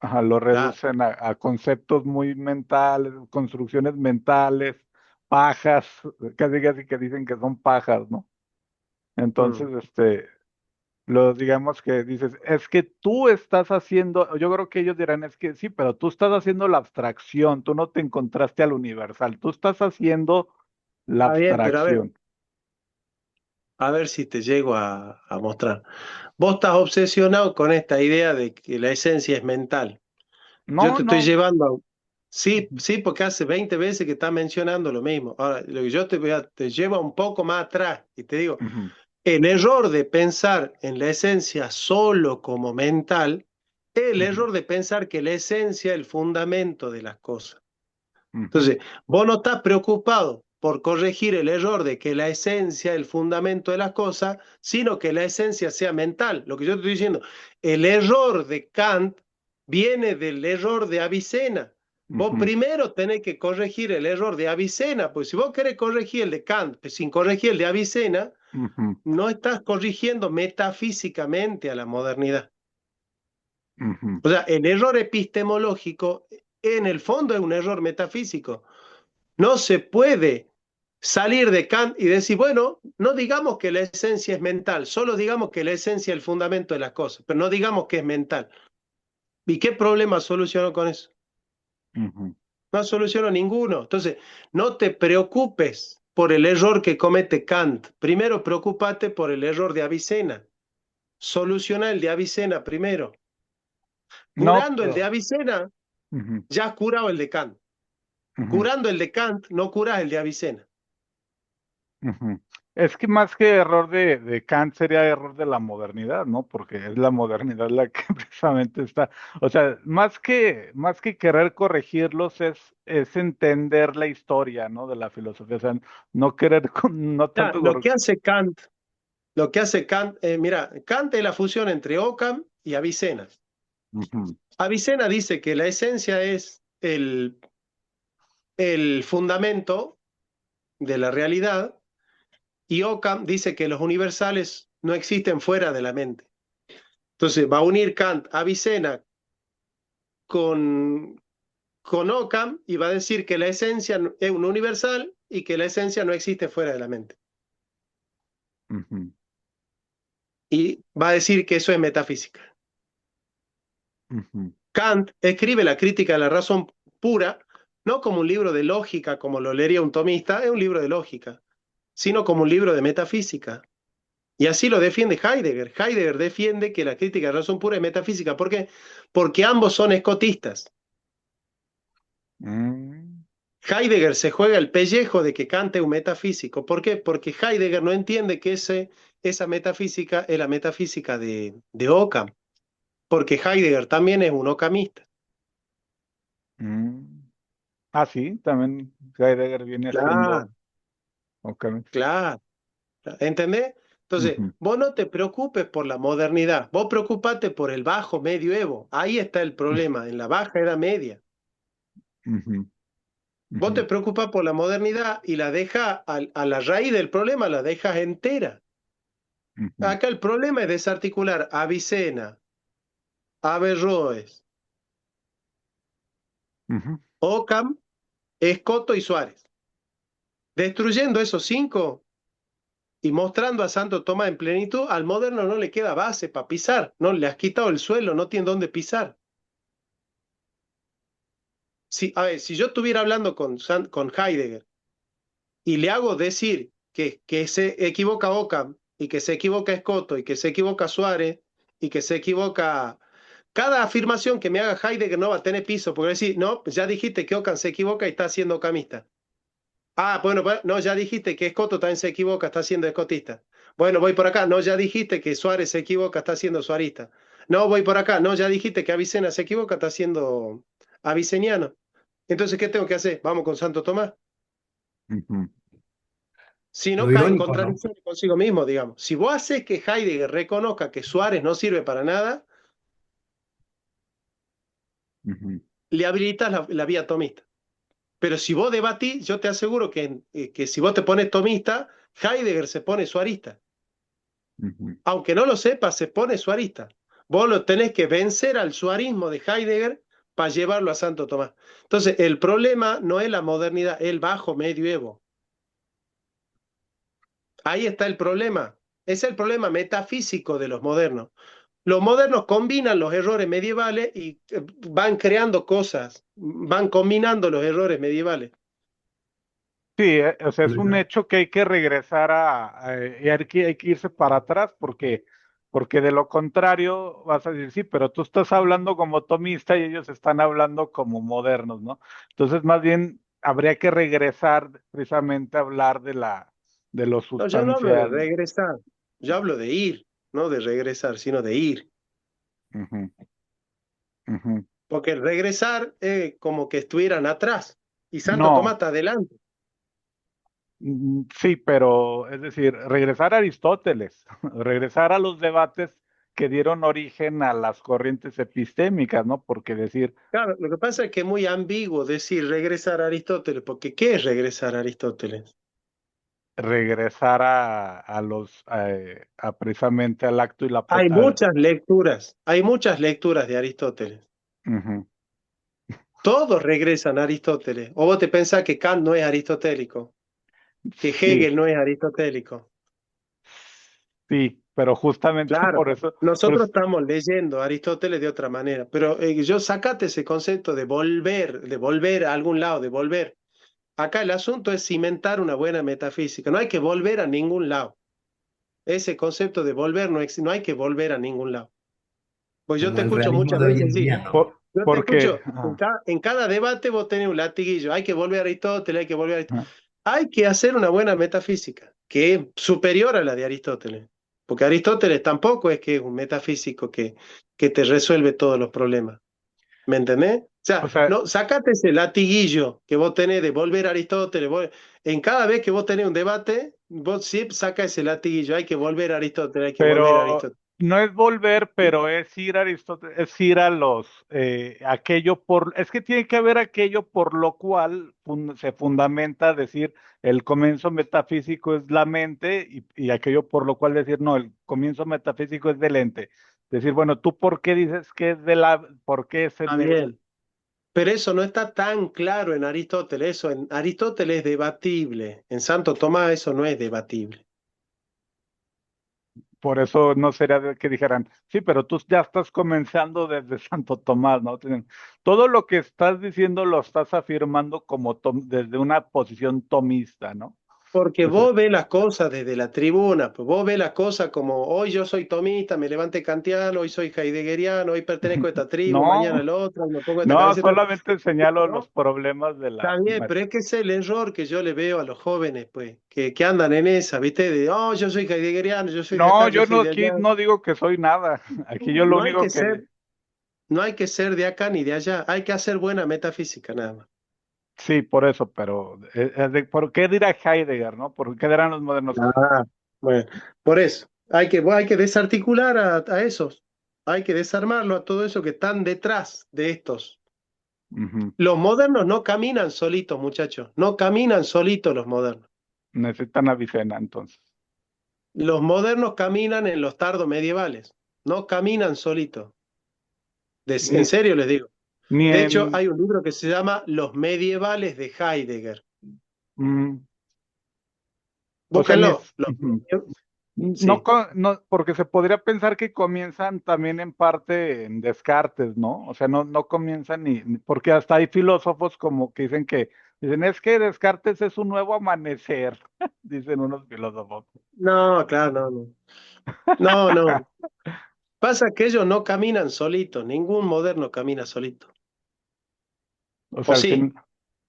Ajá, lo Claro. reducen a conceptos muy mentales, construcciones mentales, pajas, casi casi que dicen que son pajas, ¿no? Entonces, digamos que dices, es que tú estás haciendo, yo creo que ellos dirán, es que sí, pero tú estás haciendo la abstracción, tú no te encontraste al universal, tú estás haciendo la Está bien, pero abstracción. a ver si te llego a mostrar. Vos estás obsesionado con esta idea de que la esencia es mental. Yo No, te estoy no. llevando a... Sí, sí, porque hace 20 veces que estás mencionando lo mismo. Ahora, lo que yo te llevo un poco más atrás y te digo, Ujú, el error de pensar en la esencia solo como mental, el ujú, error de pensar que la esencia es el fundamento de las cosas. ujú, Entonces, vos no estás preocupado por corregir el error de que la esencia es el fundamento de las cosas, sino que la esencia sea mental. Lo que yo te estoy diciendo, el error de Kant viene del error de Avicena. Vos ujú, primero tenés que corregir el error de Avicena, pues si vos querés corregir el de Kant sin corregir el de Avicena, ujú, no estás corrigiendo metafísicamente a la modernidad. ujú. O sea, el error epistemológico en el fondo es un error metafísico. No se puede salir de Kant y decir, bueno, no digamos que la esencia es mental, solo digamos que la esencia es el fundamento de las cosas, pero no digamos que es mental. ¿Y qué problema solucionó con eso? Ujú. No solucionó ninguno. Entonces, no te preocupes por el error que comete Kant. Primero, preocúpate por el error de Avicena. Soluciona el de Avicena primero. No, Curando el de pero, Avicena, ujú, ya has curado el de Kant. ujú, Curando el de Kant, no curas el de Avicena. ujú. Es que más que error de Kant sería error de la modernidad, ¿no? Porque es la modernidad la que precisamente está, o sea, más que querer corregirlos es entender la historia, ¿no? De la filosofía, o sea, no querer, no Ya, tanto corregir. lo que hace Kant, mira, Kant es la fusión entre Occam y Avicena. Avicena dice que la esencia es el fundamento de la realidad y Occam dice que los universales no existen fuera de la mente. Entonces va a unir Kant a Avicena con, con Occam y va a decir que la esencia es un universal y que la esencia no existe fuera de la mente. Y va a decir que eso es metafísica. Kant escribe la crítica de la razón pura, no como un libro de lógica, como lo leería un tomista, es un libro de lógica, sino como un libro de metafísica. Y así lo defiende Heidegger. Heidegger defiende que la crítica de la razón pura es metafísica. ¿Por qué? Porque ambos son escotistas. Mm, Heidegger se juega el pellejo de que Kant es un metafísico. ¿Por qué? Porque Heidegger no entiende que esa metafísica es la metafísica de Occam, porque Heidegger también es un occamista. mm. Ah, sí, también Heidegger viene Claro, haciendo. Ok. claro. ¿Entendés? Entonces, Ujú, vos no te preocupes por la modernidad, vos preocupate por el bajo medioevo. Ahí está el problema, en la baja edad media. ujú, Vos te ujú, preocupas por la modernidad y la dejas a la raíz del problema, la dejas entera. ujú, Acá el problema es desarticular a Avicena, Averroes, ujú, Occam, Escoto y Suárez. Destruyendo esos cinco y mostrando a Santo Tomás en plenitud, al moderno no le queda base para pisar, no le has quitado el suelo, no tiene dónde pisar. Si, a ver, si yo estuviera hablando con Heidegger y le hago decir que se equivoca Occam y que se equivoca Escoto y que se equivoca Suárez y que se equivoca... Cada afirmación que me haga Heidegger no va a tener piso, porque decir, no, ya dijiste que Occam se equivoca y está siendo ocamista. Ah, bueno, no, ya dijiste que Escoto también se equivoca, está siendo escotista. Bueno, voy por acá. No, ya dijiste que Suárez se equivoca, está siendo suarista. No, voy por acá. No, ya dijiste que Avicena se equivoca, está siendo aviceniano. Entonces, ¿qué tengo que hacer? Vamos con Santo Tomás. ujú. Si no Lo cae en irónico, ¿no? contradicción consigo mismo, digamos. Si vos haces que Heidegger reconozca que Suárez no sirve para nada, Ujú, le habilitas la vía tomista. Pero si vos debatís, yo te aseguro que si vos te pones tomista, Heidegger se pone suarista. ujú, Aunque no lo sepas, se pone suarista. Vos lo tenés que vencer al suarismo de Heidegger para llevarlo a Santo Tomás. Entonces, el problema no es la modernidad, es el bajo medioevo. Ahí está el problema. Es el problema metafísico de los modernos. Los modernos combinan los errores medievales y van creando cosas, van combinando los errores medievales. Sí, o sea, es un hecho que hay que regresar y hay que irse para atrás porque de lo contrario vas a decir, sí, pero tú estás hablando como tomista y ellos están hablando como modernos, ¿no? Entonces, más bien, habría que regresar precisamente a hablar de lo No, yo no hablo de sustancial. regresar, yo hablo de ir, no de regresar, sino de ir. Ujú, ujú. Porque el regresar es como que estuvieran atrás y Santo Tomás No, está adelante. sí, pero es decir, regresar a Aristóteles, regresar a los debates que dieron origen a las corrientes epistémicas, ¿no? Porque decir, Claro, lo que pasa es que es muy ambiguo decir regresar a Aristóteles, porque ¿qué es regresar a Aristóteles? regresar a precisamente al acto y la Hay muchas lecturas de Aristóteles. Ujú. Todos regresan a Aristóteles. ¿O vos te pensás que Kant no es aristotélico? ¿Que Sí, Hegel no es aristotélico? sí, pero justamente Claro, por nosotros eso- estamos leyendo a Aristóteles de otra manera, pero yo sacate ese concepto de volver a algún lado, de volver. Acá el asunto es cimentar una buena metafísica, no hay que volver a ningún lado. Ese concepto de volver no hay que volver a ningún lado. Pues yo como te el escucho realismo muchas de hoy veces, en sí. día, ¿no? Yo te porque, escucho, en cada debate vos tenés un latiguillo, hay que volver a Aristóteles, hay que volver a Aristóteles. Hay que hacer una buena metafísica, que es superior a la de Aristóteles, porque Aristóteles tampoco es que es un metafísico que te resuelve todos los problemas, ¿me entendés? O o sea, sea, no, sacate ese latiguillo que vos tenés de volver a Aristóteles, en cada vez que vos tenés un debate, vos sí saca ese latiguillo, hay que volver a Aristóteles, hay que volver a pero Aristóteles. no es volver, pero es ir a Aristóteles, es ir a es que tiene que haber aquello por lo cual se fundamenta decir el comienzo metafísico es la mente y aquello por lo cual decir no, el comienzo metafísico es del ente. Decir, bueno, ¿tú por qué dices que es por qué es Está en el, bien. Pero eso no está tan claro en Aristóteles, eso en Aristóteles es debatible, en Santo Tomás eso no es debatible. por eso no sería de que dijeran, sí, pero tú ya estás comenzando desde Santo Tomás, ¿no? Todo lo que estás diciendo lo estás afirmando como desde una posición tomista, ¿no? Porque Entonces, vos ves las cosas desde la tribuna, pues vos ves las cosas como hoy yo soy tomista, me levanté kantiano, hoy soy heideggeriano, hoy pertenezco a esta tribu, mañana no, al otro, me pongo esta no, camiseta. solamente señalo los No, problemas de está la... bien, pero es que ese es el error que yo le veo a los jóvenes, pues, que andan en esa, ¿viste? De, oh, yo soy heideggeriano, yo soy de No, acá, yo yo soy no de aquí allá. no digo que soy nada. Aquí yo lo No hay único que que... ser, no hay que ser de acá ni de allá, hay que hacer buena metafísica nada más. Sí, por eso, pero ¿por qué dirá Heidegger, no? ¿Por qué dirán los modernos? Ah, bueno, por eso, hay que desarticular a esos, hay que desarmarlo a todo eso que están detrás de estos. Ujú. Los modernos no caminan solitos, muchachos, no caminan solitos los modernos. Necesitan Avicena, entonces. Los modernos caminan en los tardos medievales, no caminan solitos. En Ni, serio les digo. ni De hecho, en... hay un libro que se llama Los medievales de Heidegger. mm, o sea, Búsquenlo. ujú. No, Sí. no, porque se podría pensar que comienzan también en parte en Descartes, ¿no? O sea, no comienzan porque hasta hay filósofos como que dicen, es que Descartes es un nuevo amanecer, dicen unos filósofos. No, claro, no, no. No, no. Pasa que ellos no caminan solitos, ningún moderno camina solito. O ¿O sea, sí?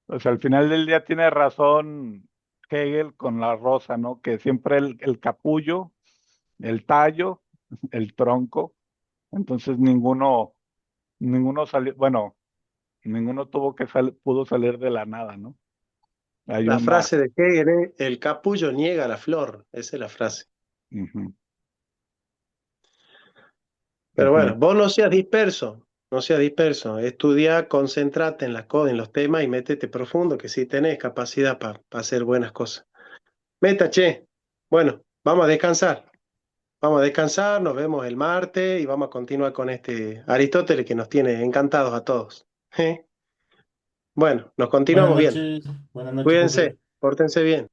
o sea, al final del día tiene razón Hegel con la rosa, ¿no? Que siempre el capullo, el tallo, el tronco, entonces ninguno salió, bueno, ninguno pudo salir de la nada, ¿no? Hay La una. frase de Hegel es, el capullo niega la flor. Esa es la frase. Ujú, Pero ujú. bueno, vos no seas disperso, no seas disperso. Estudia, concentrate en en los temas y métete profundo, que sí tenés capacidad para hacer buenas cosas. Meta, che. Bueno, vamos a descansar. Vamos a descansar, nos vemos el martes y vamos a continuar con este Aristóteles que nos tiene encantados a todos. ¿Eh? Bueno, nos Buenas continuamos viendo. noches, Cuídense, Jorge. pórtense bien.